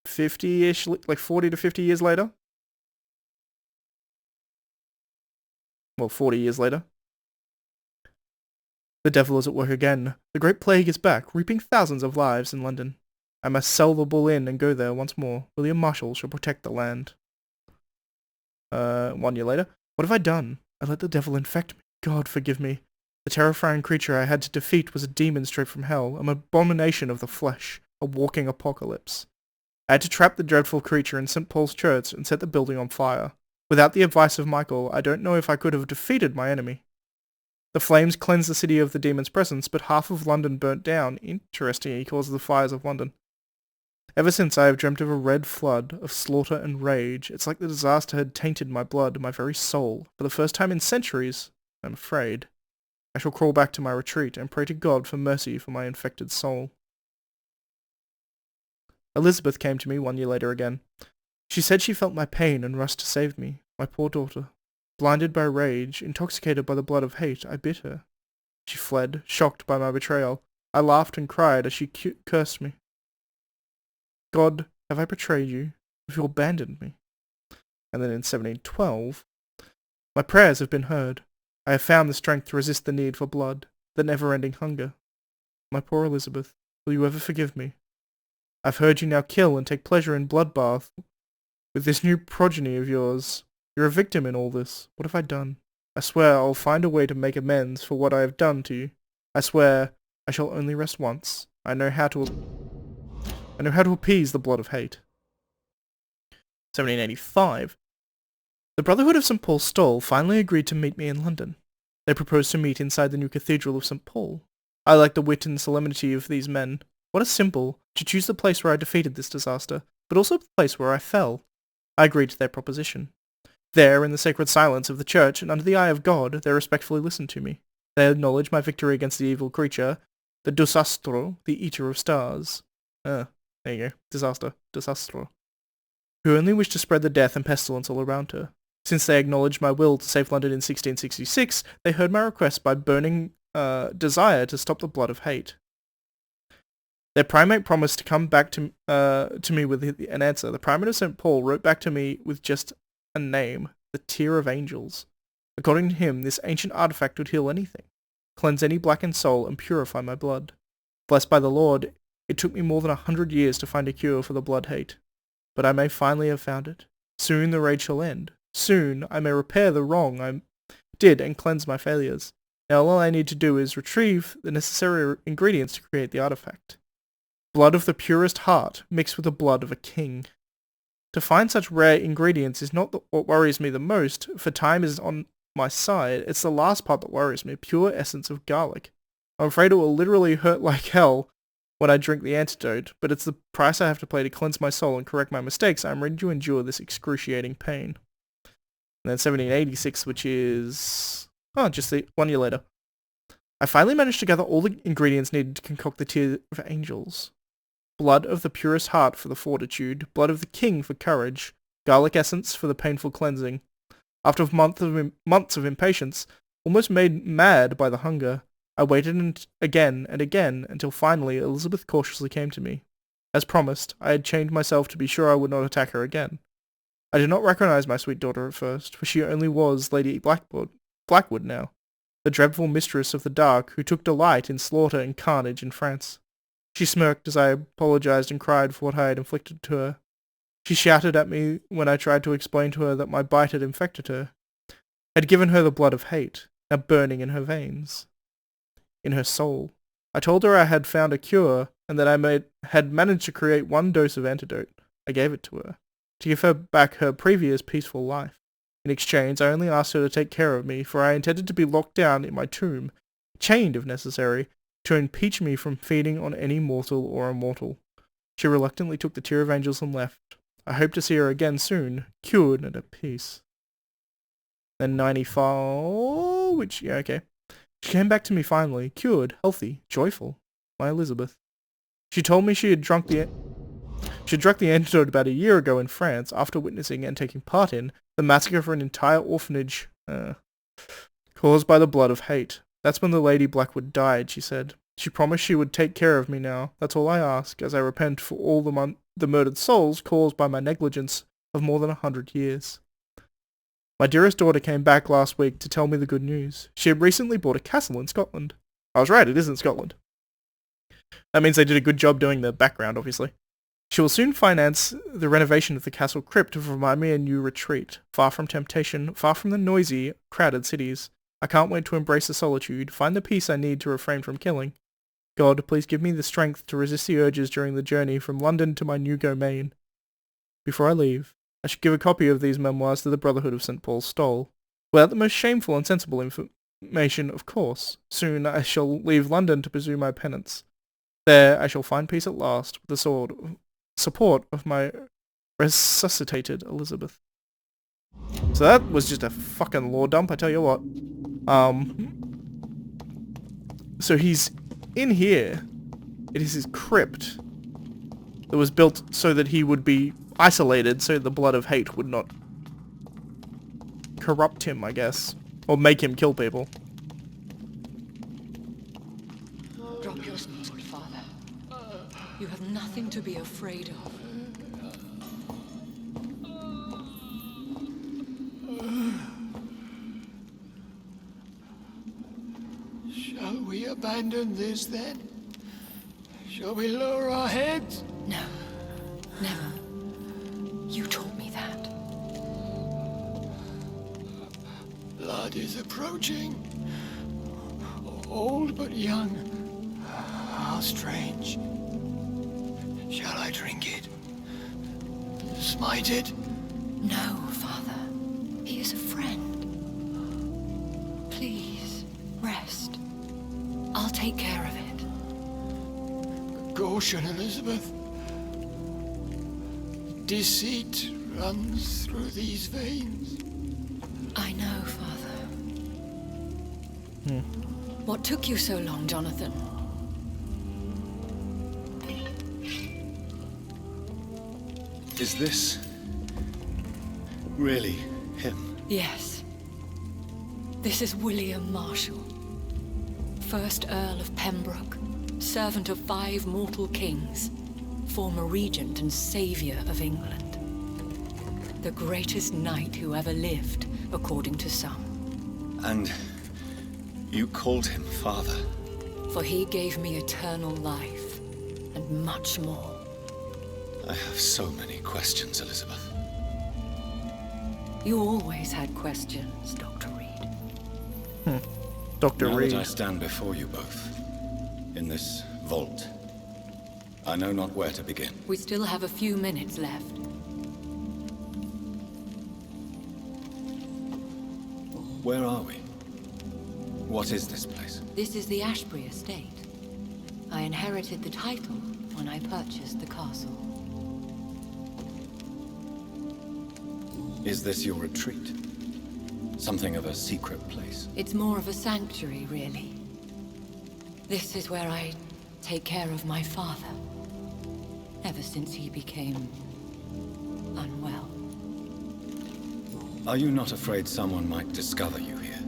50-ish, like 40 to 50 years later. Well, 40 years later. The devil is at work again. The Great Plague is back, reaping thousands of lives in London. I must sell the Bull Inn and go there once more. William Marshall shall protect the land. 1 year later. What have I done? I let the devil infect me. God forgive me. The terrifying creature I had to defeat was a demon straight from hell, an abomination of the flesh, a walking apocalypse. I had to trap the dreadful creature in St. Paul's Church and set the building on fire. Without the advice of Michael, I don't know if I could have defeated my enemy. The flames cleansed the city of the demon's presence, but half of London burnt down, interestingly because of the fires of London. Ever since I have dreamt of a red flood of slaughter and rage. It's like the disaster had tainted my blood, my very soul. For the first time in centuries, I'm afraid. I shall crawl back to my retreat and pray to God for mercy for my infected soul. Elizabeth came to me 1 year later again. She said she felt my pain and rushed to save me, my poor daughter. Blinded by rage, intoxicated by the blood of hate, I bit her. She fled, shocked by my betrayal. I laughed and cried as she cursed me. God, have I betrayed you? Have you abandoned me? And then in 1712, my prayers have been heard. I have found the strength to resist the need for blood, the never-ending hunger. My poor Elizabeth, will you ever forgive me? I've heard you now kill and take pleasure in bloodbath with this new progeny of yours. You're a victim in all this. What have I done? I swear I'll find a way to make amends for what I have done to you. I swear I shall only rest once. I know how to appease the blood of hate. 1785. The Brotherhood of St. Paul's Stole finally agreed to meet me in London. They proposed to meet inside the new Cathedral of St. Paul. I like the wit and solemnity of these men. What a symbol, to choose the place where I defeated this disaster, but also the place where I fell. I agreed to their proposition. There, in the sacred silence of the church and under the eye of God, they respectfully listened to me. They acknowledged my victory against the evil creature, the Disastro, the Eater of Stars. There you go. Disastro. Who only wished to spread the death and pestilence all around her. Since they acknowledged my will to save London in 1666, they heard my request by burning desire to stop the blood of hate. Their primate promised to come back to me with an answer. The primate of St. Paul wrote back to me with just a name, the Tear of Angels. According to him, this ancient artifact would heal anything, cleanse any blackened soul, and purify my blood. Blessed by the Lord, it took me more than 100 years to find a cure for the blood hate. But I may finally have found it. Soon the rage shall end. Soon I may repair the wrong I did and cleanse my failures. Now all I need to do is retrieve the necessary ingredients to create the artifact. Blood of the purest heart mixed with the blood of a king. To find such rare ingredients is not what worries me the most, for time is on my side. It's the last part that worries me, pure essence of garlic. I'm afraid it will literally hurt like hell when I drink the antidote, but it's the price I have to pay to cleanse my soul and correct my mistakes. I'm ready to endure this excruciating pain. And then 1786, which is... oh, just 1 year later. I finally managed to gather all the ingredients needed to concoct the Tear of Angels. Blood of the purest heart for the fortitude, blood of the king for courage, garlic essence for the painful cleansing. After months of impatience, almost made mad by the hunger, I waited again and again until finally Elizabeth cautiously came to me. As promised, I had chained myself to be sure I would not attack her again. I did not recognize my sweet daughter at first, for she only was Lady Blackwood now, the dreadful mistress of the dark who took delight in slaughter and carnage in France. She smirked as I apologized and cried for what I had inflicted to her. She shouted at me when I tried to explain to her that my bite had infected her, had given her the blood of hate, now burning in her veins, in her soul. I told her I had found a cure and that I had managed to create 1 dose of antidote. I gave it to her, to give her back her previous peaceful life. In exchange, I only asked her to take care of me, for I intended to be locked down in my tomb, chained if necessary, to impeach me from feeding on any mortal or immortal. She reluctantly took the Tear of Angels and left. I hope to see her again soon, cured and at peace. Then 95, which, yeah, okay. She came back to me finally, cured, healthy, joyful. My Elizabeth. She told me she had drunk the antidote about a year ago in France, after witnessing and taking part in the massacre of an entire orphanage, caused by the blood of hate. That's when the Lady Blackwood died, she said. She promised she would take care of me now. That's all I ask, as I repent for all the murdered souls caused by my negligence of more than 100 years. My dearest daughter came back last week to tell me the good news. She had recently bought a castle in Scotland. I was right, it is in Scotland. That means they did a good job doing the background, obviously. She will soon finance the renovation of the castle crypt to provide me a new retreat, far from temptation, far from the noisy, crowded cities. I can't wait to embrace the solitude, find the peace I need to refrain from killing. God, please give me the strength to resist the urges during the journey from London to my new domain. Before I leave, I should give a copy of these memoirs to the Brotherhood of St. Paul's Stole. Without the most shameful and sensible information, of course. Soon I shall leave London to pursue my penance. There I shall find peace at last, with the support of my resuscitated Elizabeth. So that was just a fucking lore dump, I tell you what. So he's in here. It is his crypt that was built so that he would be isolated, so the blood of hate would not corrupt him, I guess. Or make him kill people. Drop your sword, Father. You have nothing to be afraid of. Shall we abandon this then? Shall we lower our heads? No, never. You taught me that. Blood is approaching. Old but young. How strange. Shall I drink it? Smite it? No, Father. He is a friend. Please, rest. I'll take care of it. Caution, Elizabeth. Deceit runs through these veins. I know, Father. What took you so long, Johnathan? Is this really him? Yes. This is William Marshall, 1st Earl of Pembroke, servant of 5 mortal kings, former regent and saviour of England. The greatest knight who ever lived, according to some. And you called him father? For he gave me eternal life, and much more. I have so many questions, Elizabeth. You always had questions, Dr. Reid. Dr. Now Reid. that I stand before you both, in this vault, I know not where to begin. We still have a few minutes left. Where are we? What is this place? This is the Ashbury estate. I inherited the title when I purchased the castle. Is this your retreat? Something of a secret place? It's more of a sanctuary, really. This is where I take care of my father. Ever since he became unwell. Are you not afraid someone might discover you here?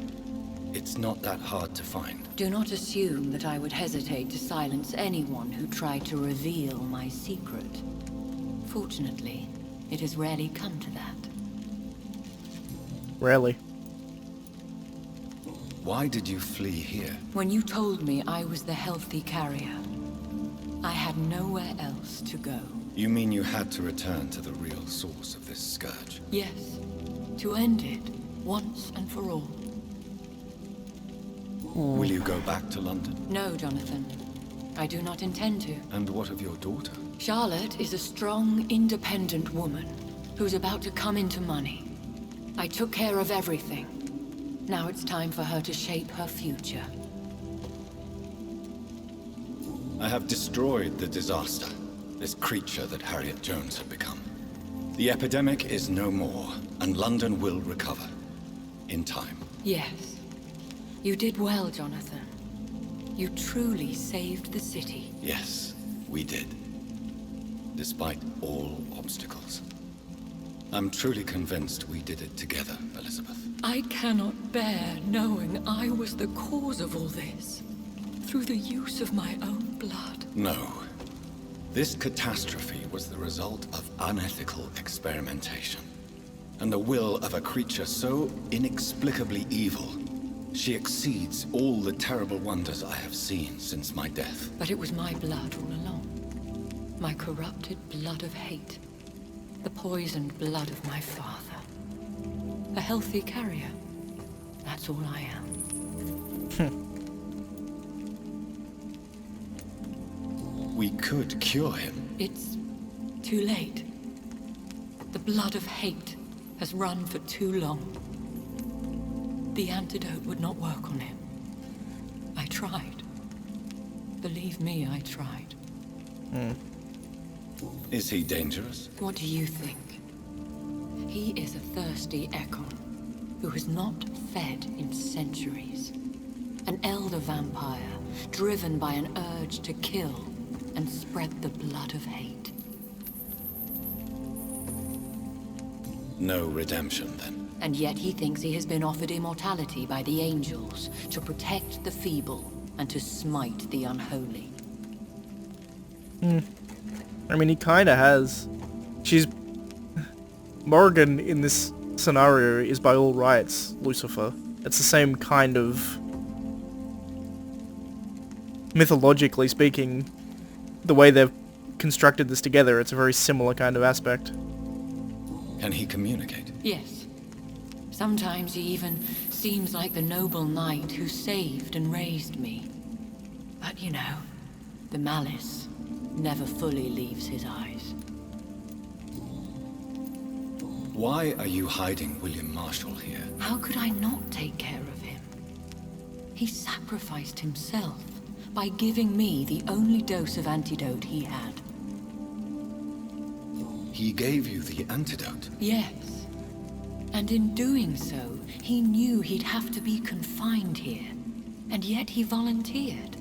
It's not that hard to find. Do not assume that I would hesitate to silence anyone who tried to reveal my secret. Fortunately, it has rarely come to that. Rarely. Why did you flee here? When you told me I was the healthy carrier, I had nowhere else to go. You mean you had to return to the real source of this scourge? Yes, to end it, once and for all. Will you go back to London? No, Jonathan. I do not intend to. And what of your daughter? Charlotte is a strong, independent woman who's about to come into money. I took care of everything. Now it's time for her to shape her future. I have destroyed the disaster, this creature that Harriet Jones had become. The epidemic is no more, and London will recover. In time. Yes. You did well, Jonathan. You truly saved the city. Yes, we did. Despite all obstacles. I'm truly convinced we did it together, Elizabeth. I cannot bear knowing I was the cause of all this. Through the use of my own blood. No. This catastrophe was the result of unethical experimentation. And the will of a creature so inexplicably evil, she exceeds all the terrible wonders I have seen since my death. But it was my blood all along. My corrupted blood of hate. The poisoned blood of my father. A healthy carrier. That's all I am. We could cure him. It's too late. The blood of hate has run for too long. The antidote would not work on him. I tried. Believe me, I tried. Is he dangerous? What do you think? He is a thirsty Ekon who has not fed in centuries. An elder vampire, driven by an urge to kill and spread the blood of hate. No redemption, then. And yet he thinks he has been offered immortality by the angels to protect the feeble and to smite the unholy. I mean, he kinda has. Morrigan in this scenario is by all rights Lucifer. It's the same kind of... mythologically speaking, the way they've constructed this together, it's a very similar kind of aspect. Can he communicate? Yes. Sometimes he even seems like the noble knight who saved and raised me. But you know, the malice never fully leaves his eyes. Why are you hiding William Marshall here? How could I not take care of him? He sacrificed himself by giving me the only dose of antidote he had. He gave you the antidote? Yes. And in doing so, he knew he'd have to be confined here. And yet he volunteered.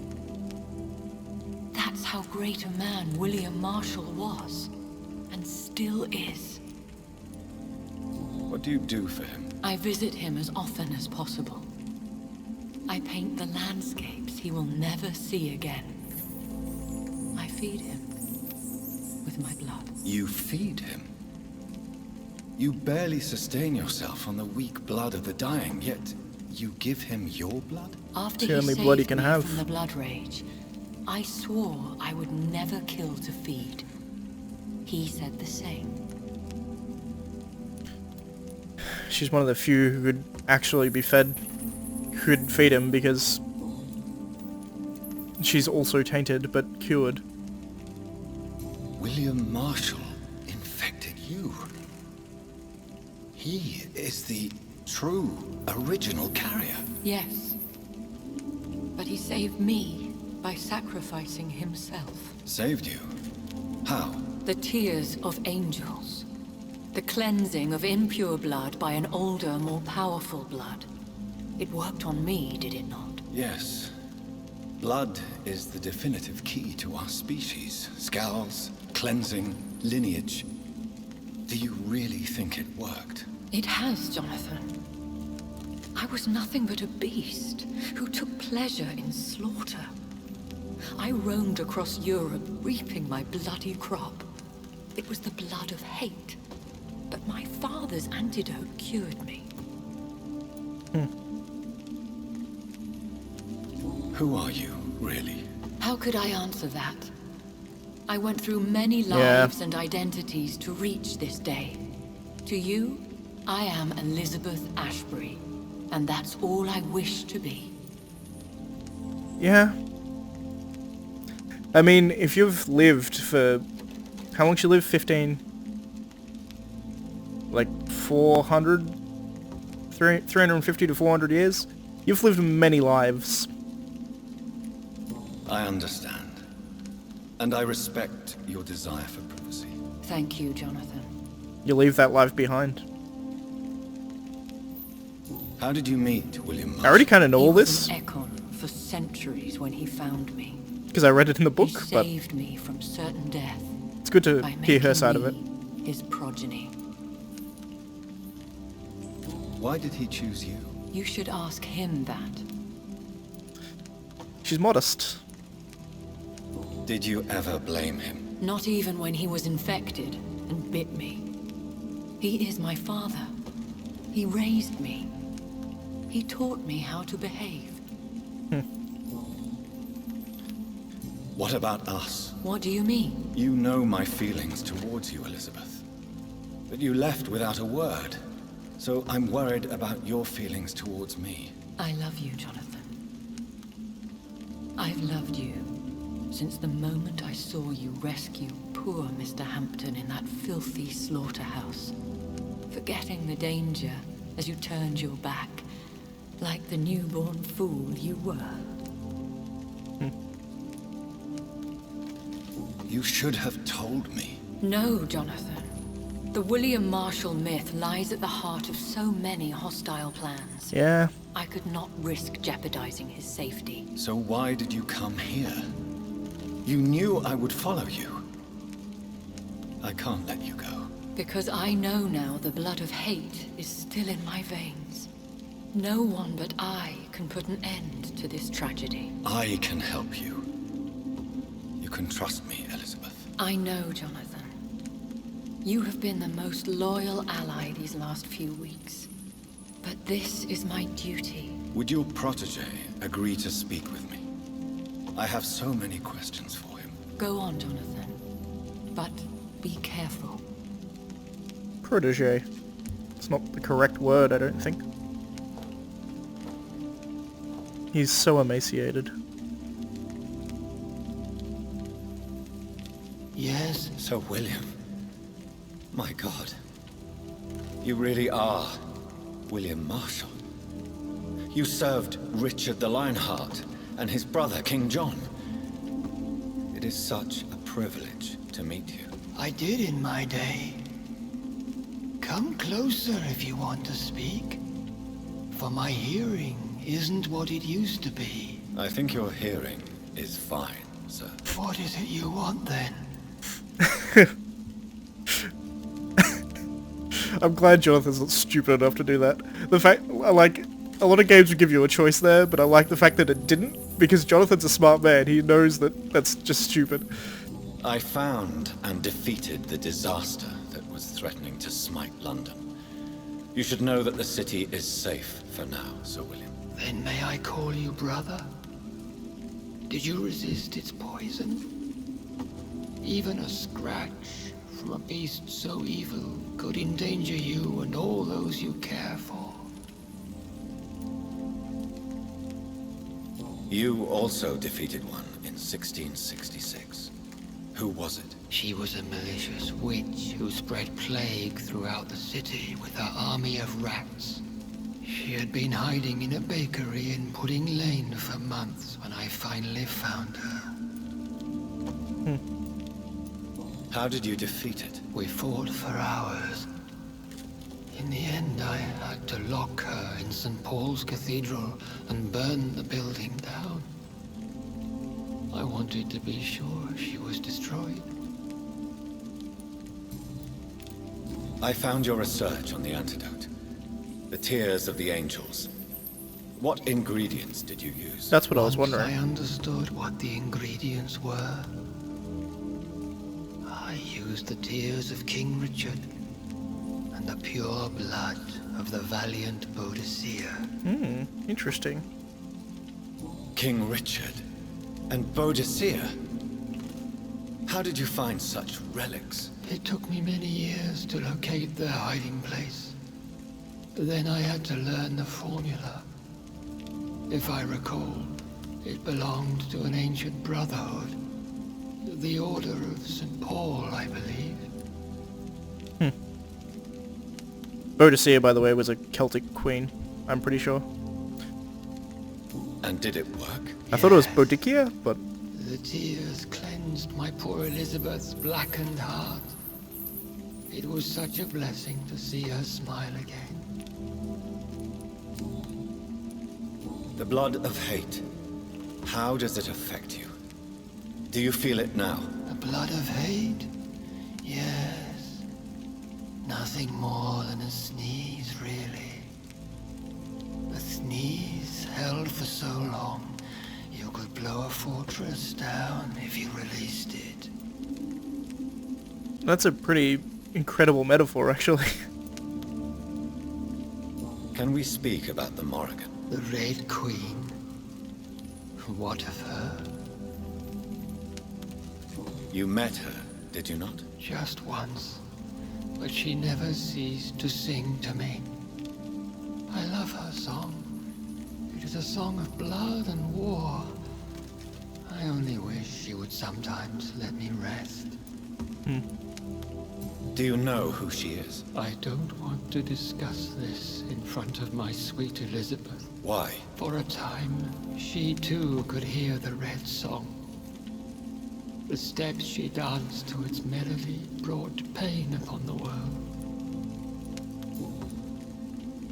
That's how great a man William Marshall was. And still is. What do you do for him? I visit him as often as possible. I paint the landscapes he will never see again. I feed him with my blood. You feed him? You barely sustain yourself on the weak blood of the dying, yet you give him your blood? After It's the he only saved blood he can me have. from the blood rage, I swore I would never kill to feed. He said the same. She's one of the few who could actually be fed, could feed him because she's also tainted but cured. William Marshall infected you. He is the true, original carrier. Yes. But he saved me by sacrificing himself. Saved you? How? The tears of angels. The cleansing of impure blood by an older, more powerful blood. It worked on me, did it not? Yes. Blood is the definitive key to our species. Scowls, cleansing, lineage. Do you really think it worked? It has, Jonathan. I was nothing but a beast who took pleasure in slaughter. I roamed across Europe, reaping my bloody crop. It was the blood of hate. But my father's antidote cured me. Who are you, really? How could I answer that? I went through many lives and identities to reach this day. To you, I am Elizabeth Ashbury, and that's all I wish to be. Yeah. I mean, if you've lived for... How long did you live? 15? Like 400? 350 to 400 years? You've lived many lives. I understand. And I respect your desire for privacy. Thank you, Jonathan. You leave that life behind. How did you meet William Marshall? I already kind of know He all was this, an Ekon for centuries when he found me. because I read it in the He book, but saved me from certain death it's good to by hear her making side of it. me his progeny. Why did he choose you? You should ask him that. She's modest. Did you ever blame him? Not even when he was infected and bit me. He is my father. He raised me. He taught me how to behave. What about us? What do you mean? You know my feelings towards you, Elizabeth. But you left without a word. So I'm worried about your feelings towards me. I love you, Jonathan. I've loved you since the moment I saw you rescue poor Mr. Hampton in that filthy slaughterhouse. Forgetting the danger as you turned your back, like the newborn fool you were. You should have told me. No, Jonathan. The William Marshall myth lies at the heart of so many hostile plans. Yeah. I could not risk jeopardizing his safety. So why did you come here? You knew I would follow you. I can't let you go. Because I know now the blood of hate is still in my veins. No one but I can put an end to this tragedy. I can help you. You can trust me, Elizabeth. I know, Jonathan. You have been the most loyal ally these last few weeks. But this is my duty. Would your protege agree to speak with me? I have so many questions for him. Go on, Jonathan. But be careful. Protege. It's not the correct word, I don't think. He's so emaciated. Yes? So, William. My God. You really are William Marshall. You served Richard the Lionheart and his brother, King John. It is such a privilege to meet you. I did in my day. Come closer if you want to speak. For my hearing isn't what it used to be. I think your hearing is fine, sir. What is it you want then? I'm glad Jonathan's not stupid enough to do that. The fact, like, a lot of games would give you a choice there, but I like the fact that it didn't, because Jonathan's a smart man. He knows that that's just stupid. I found and defeated the disaster that was threatening to smite London. You should know that the city is safe for now, Sir William. Then may I call you brother? Did you resist its poison? Even a scratch from a beast so evil could endanger you and all those you care for. You also defeated one in 1666. Who was it? She was a malicious witch who spread plague throughout the city with her army of rats. She had been hiding in a bakery in Pudding Lane for months when I finally found her. How did you defeat it? We fought for hours. In the end, I had to lock her in St. Paul's Cathedral and burn the building down. I wanted to be sure she was destroyed. I found your research on the antidote. The Tears of the Angels. What ingredients did you use? That's what I was Once wondering. I understood what the ingredients were, I used the tears of King Richard and the pure blood of the valiant Boadicea. Interesting. King Richard and Boadicea? How did you find such relics? It took me many years to locate their hiding place. Then I had to learn the formula. If I recall, it belonged to an ancient brotherhood. The Order of St. Paul, I believe. Boadicea, by the way, was a Celtic queen, I'm pretty sure. And did it work? I thought it was Yes. Boudicca, but The tears cleansed my poor Elizabeth's blackened heart. It was such a blessing to see her smile again. The blood of hate. How does it affect you? Do you feel it now? The blood of hate? Yes. Nothing more than a sneeze, really. A sneeze held for so long, you could blow a fortress down if you released it. that's a pretty incredible metaphor, actually. Can we speak about the Morrigan? The Red Queen? What of her? You met her, did you not? Just once. But she never ceased to sing to me. I love her song. It is a song of blood and war. I only wish she would sometimes let me rest. Do you know who she is? I don't want to discuss this in front of my sweet Elizabeth. Why? For a time, she too could hear the Red Song. The steps she danced to its melody brought pain upon the world.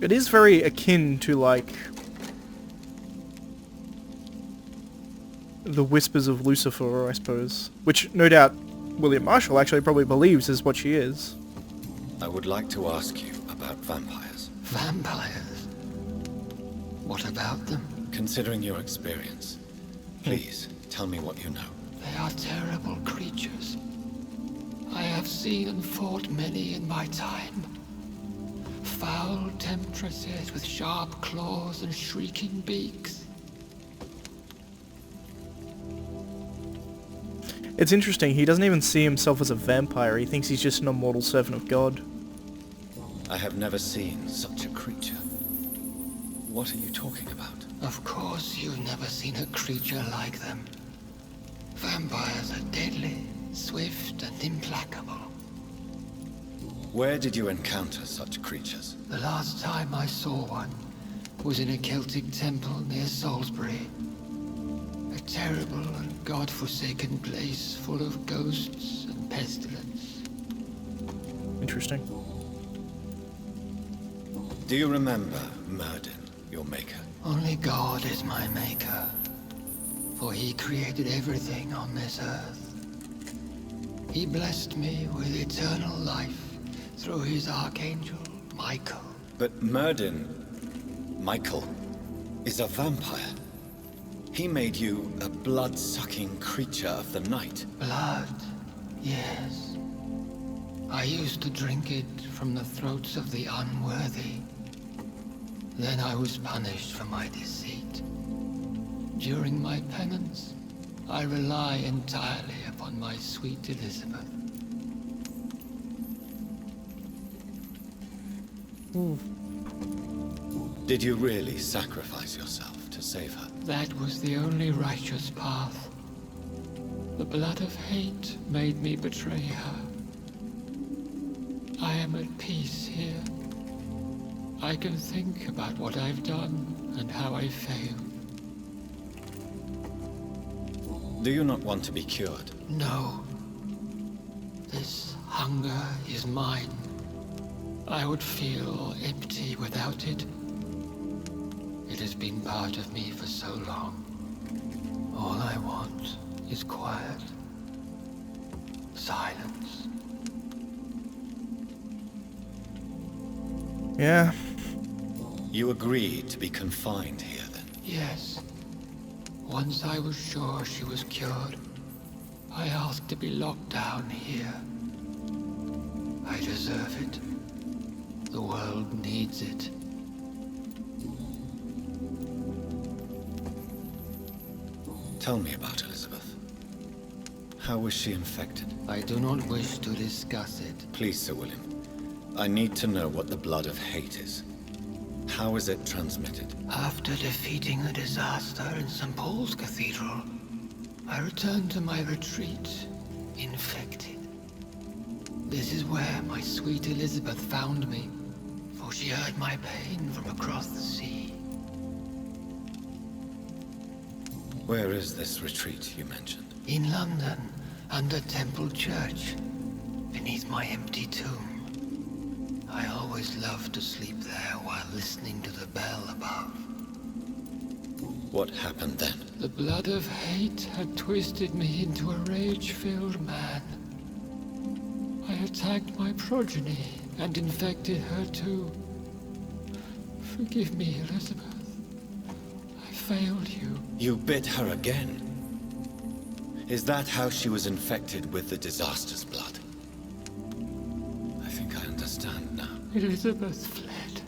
It is very akin to, like, the Whispers of Lucifer, I suppose. Which, no doubt, William Marshall actually probably believes is what she is. I would like to ask you about vampires. Vampires? What about them? Considering your experience, please tell me what you know. They are terrible creatures. I have seen and fought many in my time. Foul temptresses with sharp claws and shrieking beaks. It's interesting, he doesn't even see himself as a vampire, he thinks he's just an immortal servant of God. I have never seen such a creature. What are you talking about? Of course you've never seen a creature like them. Vampires are deadly, swift and implacable. Where did you encounter such creatures? The last time I saw one was in a Celtic temple near Salisbury. A terrible and god-forsaken place full of ghosts and pestilence. Interesting. Do you remember Myrddin, your maker? Only God is my maker, for he created everything on this earth. He blessed me with eternal life through his archangel, Michael. But Myrddin, Michael, is a vampire. He made you a blood-sucking creature of the night. Blood, yes. I used to drink it from the throats of the unworthy. Then I was punished for my deceit. During my penance, I rely entirely upon my sweet Elizabeth. Did you really sacrifice yourself to to save her. That was the only righteous path. The blood of hate made me betray her. I am at peace here. I can think about what I've done and how I failed. Do you not want to be cured? No. This hunger is mine. I would feel empty without it. It has been part of me for so long. All I want is quiet. Silence. Yeah. You agreed to be confined here, then? Yes. Once I was sure she was cured, I asked to be locked down here. I deserve it. The world needs it. Tell me about Elizabeth. How was she infected? I do not wish to discuss it. Please, Sir William. I need to know what the blood of hate is. How is it transmitted? After defeating the disaster in St. Paul's Cathedral, I returned to my retreat, infected. This is where my sweet Elizabeth found me, for she heard my pain from across the sea. Where is this retreat you mentioned? In London, under Temple Church, beneath my empty tomb. I always loved to sleep there while listening to the bell above. What happened then? The blood of hate had twisted me into a rage-filled man. I attacked my progeny and infected her too. Forgive me, Elizabeth. I failed you. You bit her again? Is that how she was infected with the disaster's blood? I think I understand now. Elizabeth fled,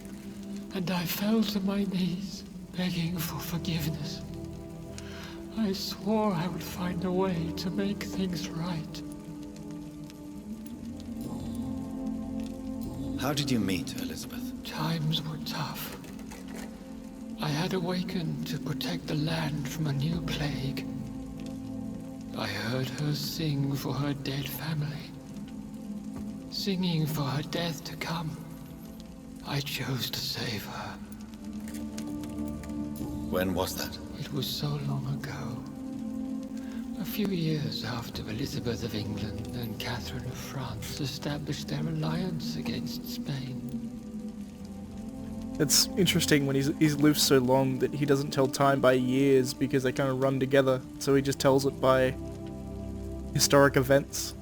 and I fell to my knees, begging for forgiveness. I swore I would find a way to make things right. How did you meet Elizabeth? Times were tough. I had awakened to protect the land from a new plague. I heard her sing for her dead family. Singing for her death to come. I chose to save her. When was that? It was so long ago. A few years after Elizabeth of England and Catherine of France established their alliance against Spain. It's interesting when he's lived so long that he doesn't tell time by years because they kind of run together, so he just tells it by historic events.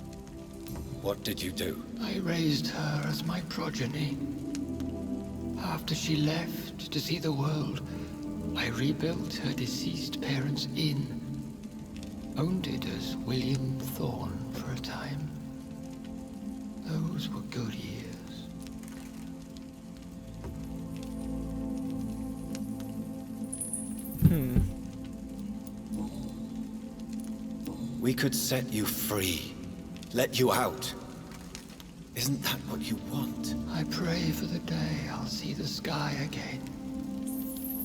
What did you do? I raised her as my progeny. After she left to see the world, I rebuilt her deceased parents' inn. Owned it as William Thorne for a time. Those were good years. We could set you free. Let you out. Isn't that what you want? I pray for the day I'll see the sky again.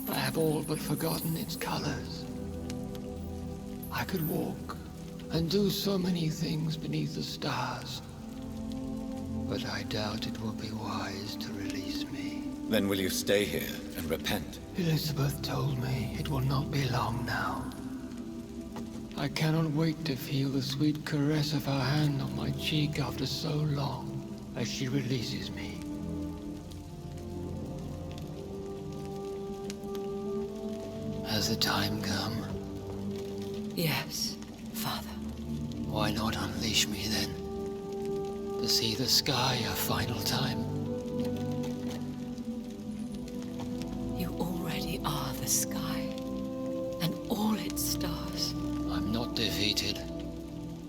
I have all but forgotten its colors. I could walk and do so many things beneath the stars. But I doubt it will be wise to release me. Then will you stay here and repent? Elizabeth told me it will not be long now. I cannot wait to feel the sweet caress of her hand on my cheek after so long as she releases me. Has the time come? Yes, Father. Why not unleash me then? To see the sky a final time. You already are the sky, and all its stars. I'm not defeated,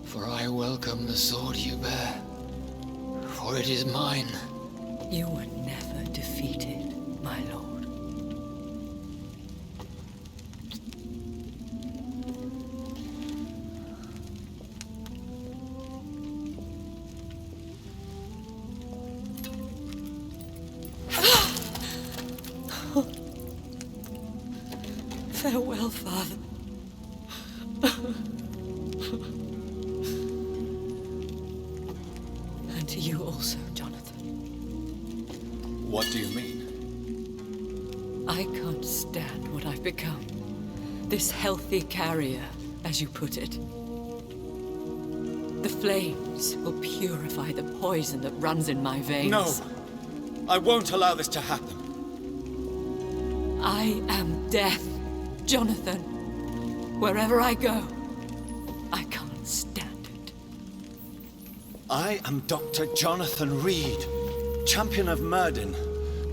for I welcome the sword you bear, for it is mine. You were never defeated, my lord. Farewell, Father. And to you also, Jonathan. What do you mean? I can't stand what I've become. This healthy carrier, as you put it. The flames will purify the poison that runs in my veins. No! I won't allow this to happen. I am death, Jonathan. Wherever I go, I can't stand it. I am Dr. Johnathan Reid, champion of Myrddin,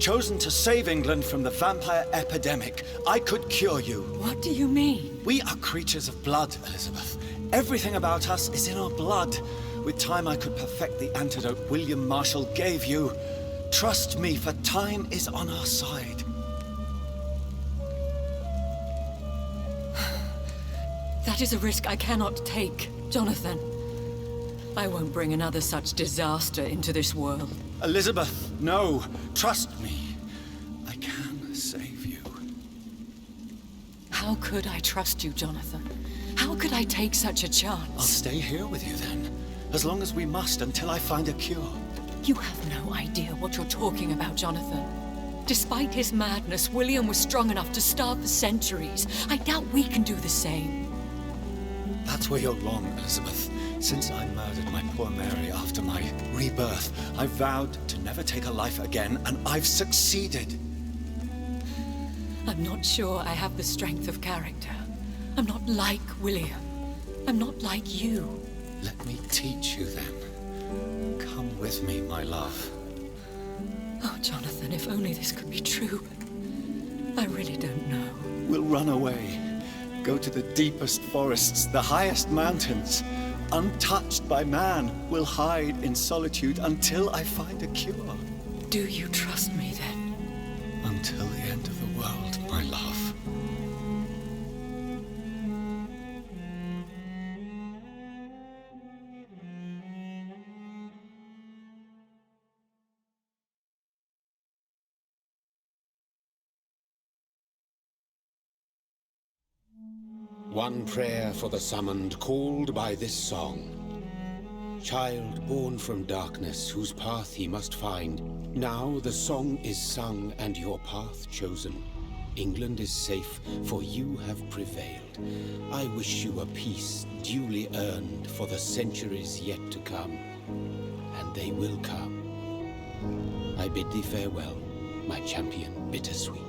chosen to save England from the vampire epidemic. I could cure you. What do you mean? We are creatures of blood, Elizabeth. Everything about us is in our blood. With time, I could perfect the antidote William Marshall gave you. Trust me, for time is on our side. That is a risk I cannot take, Jonathan. I won't bring another such disaster into this world. Elizabeth, no. Trust me. I can save you. How could I trust you, Jonathan? How could I take such a chance? I'll stay here with you then. As long as we must, until I find a cure. You have no idea what you're talking about, Jonathan. Despite his madness, William was strong enough to starve for centuries. I doubt we can do the same. That's where you're wrong, Elizabeth. Since I murdered my poor Mary after my rebirth, I vowed to never take a life again, and I've succeeded. I'm not sure I have the strength of character. I'm not like William. I'm not like you. Let me teach you then. Come with me, my love. Oh, Jonathan, if only this could be true. I really don't know. We'll run away. Go to the deepest forests, the highest mountains. Untouched by man, we'll hide in solitude until I find a cure. Do you trust me then? Until the end of the world, my love. One prayer for the summoned, called by this song. Child born from darkness, whose path he must find. Now the song is sung and your path chosen. England is safe, for you have prevailed. I wish you a peace duly earned for the centuries yet to come. And they will come. I bid thee farewell, my champion bittersweet.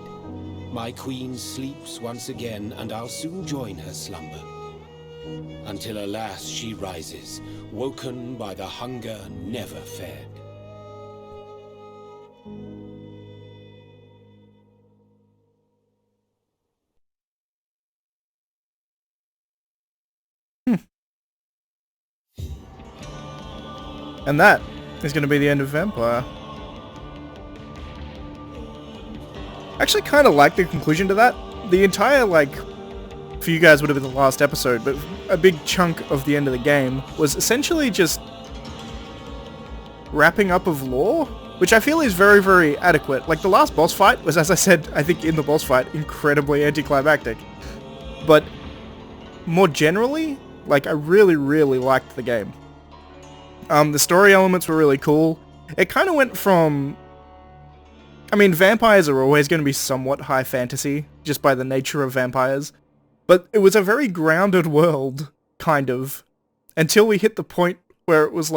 My queen sleeps once again, and I'll soon join her slumber. Until alas she rises, woken by the hunger never fed. And that is going to be the end of Vampyr. I actually kind of like the conclusion to that. The entire, for you guys would have been the last episode, but a big chunk of the end of the game was essentially just wrapping up of lore, which I feel is very, very adequate. Like, the last boss fight was, as I said, I think in the boss fight, incredibly anticlimactic. But more generally, I really, really liked the game. The story elements were really cool. It kind of went from... I mean, vampires are always going to be somewhat high fantasy, just by the nature of vampires. But it was a very grounded world, kind of. Until we hit the point where it was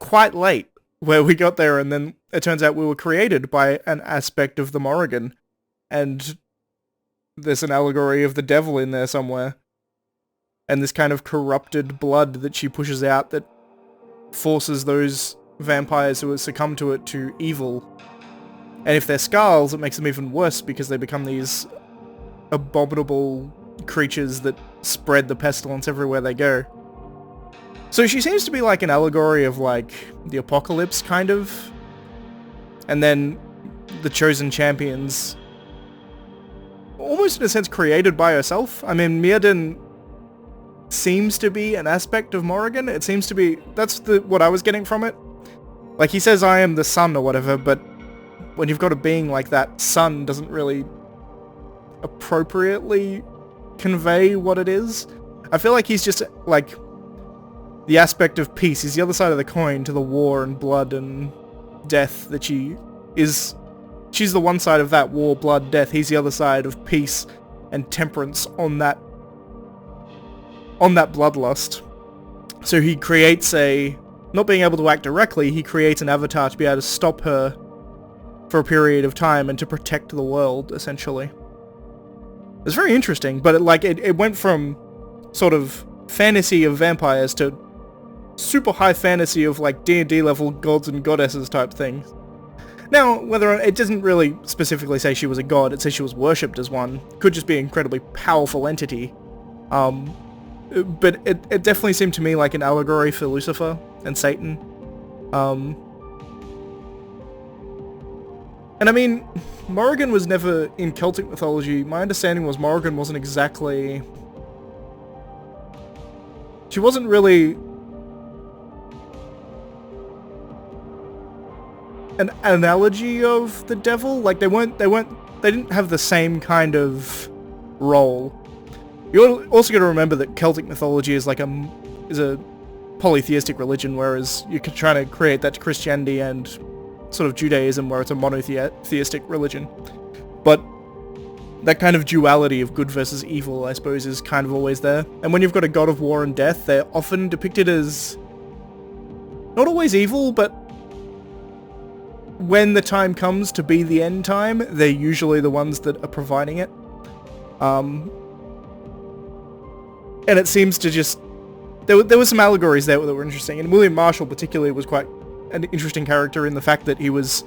quite late, where we got there and then it turns out we were created by an aspect of the Morrigan. And there's an allegory of the devil in there somewhere. And this kind of corrupted blood that she pushes out that forces those vampires who have succumbed to it to evil. And if they're Skarls, it makes them even worse because they become these abominable creatures that spread the pestilence everywhere they go. So she seems to be like an allegory of the apocalypse, kind of. And then the chosen champions, almost in a sense created by herself. I mean, Myrddin seems to be an aspect of Morrigan. It seems to be, that's what I was getting from it. He says I am the sun or whatever, but when you've got a being like that, sun doesn't really appropriately convey what it is. I feel like he's just like the aspect of peace. He's the other side of the coin to the war and blood and death that she is. She's the one side of that war, blood, death. He's the other side of peace and temperance on that bloodlust. So he creates not being able to act directly, he creates an avatar to be able to stop her for a period of time and to protect the world, essentially. It's very interesting, but it went from sort of fantasy of vampires to super high fantasy of like D&D level gods and goddesses type things. Now, whether it doesn't really specifically say she was a god, it says she was worshipped as one. Could just be an incredibly powerful entity. But it definitely seemed to me like an allegory for Lucifer and Satan. And I mean, Morrigan was never in Celtic mythology. My understanding was Morrigan wasn't exactly... She wasn't really an analogy of the devil. Like they didn't have the same kind of role. You also got to remember that Celtic mythology is like a polytheistic religion, whereas you're trying to create that to Christianity and sort of Judaism, where it's a monotheistic religion. But that kind of duality of good versus evil, I suppose, is kind of always there. And when you've got a god of war and death, they're often depicted as not always evil, but when the time comes to be the end time, they're usually the ones that are providing it. And it seems to just... There were some allegories there that were interesting, and William Marshall particularly was quite an interesting character in the fact that he was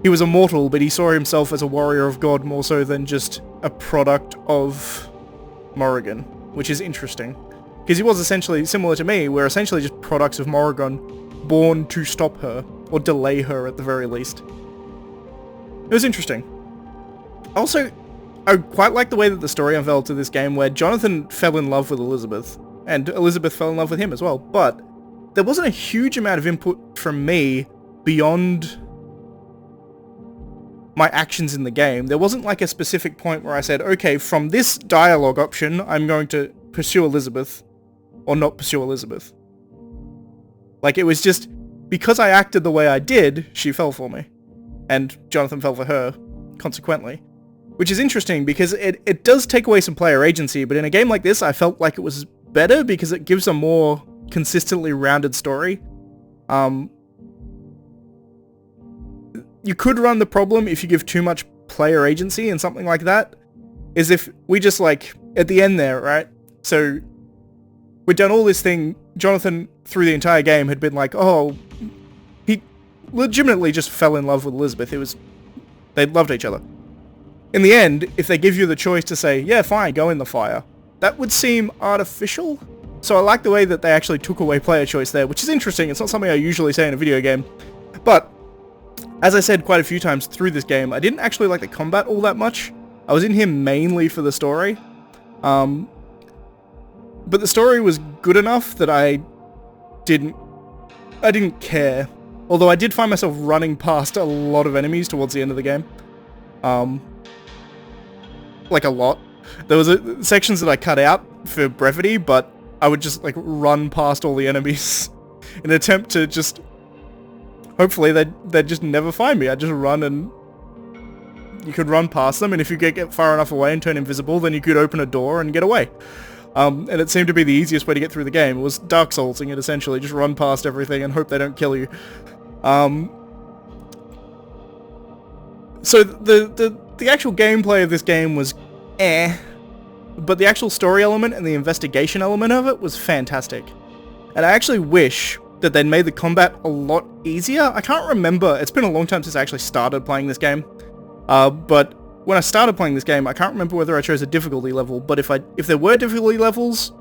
a mortal, but he saw himself as a warrior of God more so than just a product of Morrigan, which is interesting. Because he was essentially similar to me, we're essentially just products of Morrigan, born to stop her, or delay her at the very least. It was interesting. Also, I quite like the way that the story unveiled to this game, where Johnathan fell in love with Elizabeth, and Elizabeth fell in love with him as well, but there wasn't a huge amount of input from me beyond my actions in the game. There wasn't like a specific point where I said, okay, from this dialogue option, I'm going to pursue Elizabeth, or not pursue Elizabeth. Like, it was just, because I acted the way I did, she fell for me. And Johnathan fell for her, consequently. Which is interesting, because it does take away some player agency, but in a game like this, I felt like it was better, because it gives a more consistently rounded story. You could run the problem if you give too much player agency and something like that, is if we just like, at the end there, right? So, we'd done all this thing, Johnathan, through the entire game, had been like, oh, he legitimately just fell in love with Elizabeth. They loved each other. In the end, if they give you the choice to say, yeah, fine, go in the fire, that would seem artificial. So I like the way that they actually took away player choice there, which is interesting. It's not something I usually say in a video game. But, as I said quite a few times through this game, I didn't actually like the combat all that much. I was in here mainly for the story. But the story was good enough that I didn't care. Although I did find myself running past a lot of enemies towards the end of the game. Like a lot. There was sections that I cut out for brevity, but I would just like run past all the enemies in an attempt to just... Hopefully they'd just never find me. I'd just run, and you could run past them, and if you get far enough away and turn invisible, then you could open a door and get away. And it seemed to be the easiest way to get through the game. It was Dark Soulsing it, essentially. Just run past everything and hope they don't kill you. So the actual gameplay of this game was but the actual story element and the investigation element of it was fantastic. And I actually wish that they'd made the combat a lot easier. I can't remember, it's been a long time since I actually started playing this game. But when I started playing this game, I can't remember whether I chose a difficulty level, but if there were difficulty levels,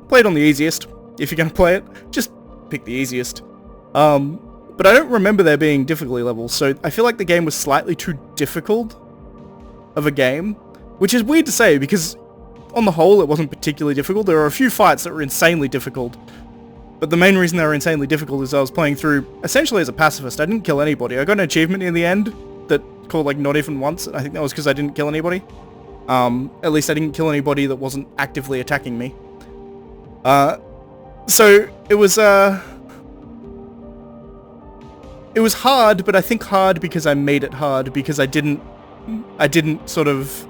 play it on the easiest. If you're going to play it, just pick the easiest. But I don't remember there being difficulty levels, so I feel like the game was slightly too difficult of a game, which is weird to say, because on the whole it wasn't particularly difficult. There were a few fights that were insanely difficult, but the main reason they were insanely difficult is I was playing through essentially as a pacifist. I didn't kill anybody. I got an achievement in the end that called like not even once, and I think that was because I didn't kill anybody. At least I didn't kill anybody that wasn't actively attacking me. So it was hard, but I think hard because I made it hard, because I didn't sort of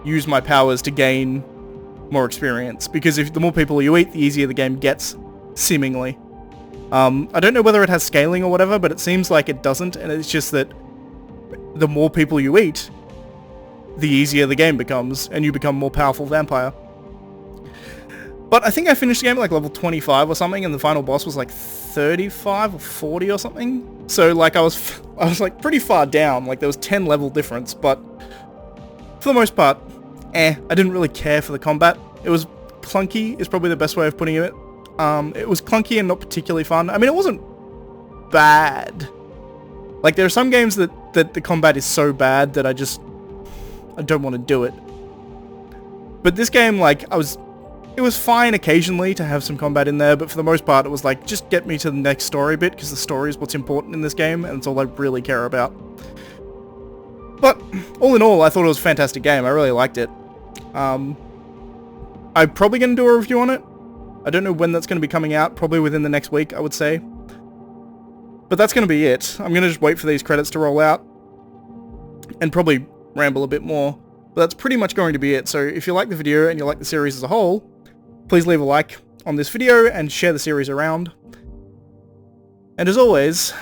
use my powers to gain more experience, because if the more people you eat, the easier the game gets, seemingly. I don't know whether it has scaling or whatever, but it seems like it doesn't, and it's just that the more people you eat, the easier the game becomes, and you become more powerful vampire. But I think I finished the game at like level 25 or something, and the final boss was like 35 or 40 or something. So like I was like pretty far down, like there was 10 level difference, but for the most part, I didn't really care for the combat. It was clunky, is probably the best way of putting it. It was clunky and not particularly fun. I mean, it wasn't bad. Like, there are some games that the combat is so bad that I don't want to do it. But this game, like, it was fine occasionally to have some combat in there, but for the most part it was like, just get me to the next story bit, because the story is what's important in this game, and it's all I really care about. But, all in all, I thought it was a fantastic game. I really liked it. I'm probably going to do a review on it. I don't know when that's going to be coming out, probably within the next week, I would say. But that's going to be it. I'm going to just wait for these credits to roll out, and probably ramble a bit more. But that's pretty much going to be it. So if you like the video and you like the series as a whole, please leave a like on this video and share the series around. And as always,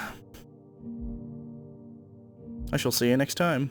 I shall see you next time.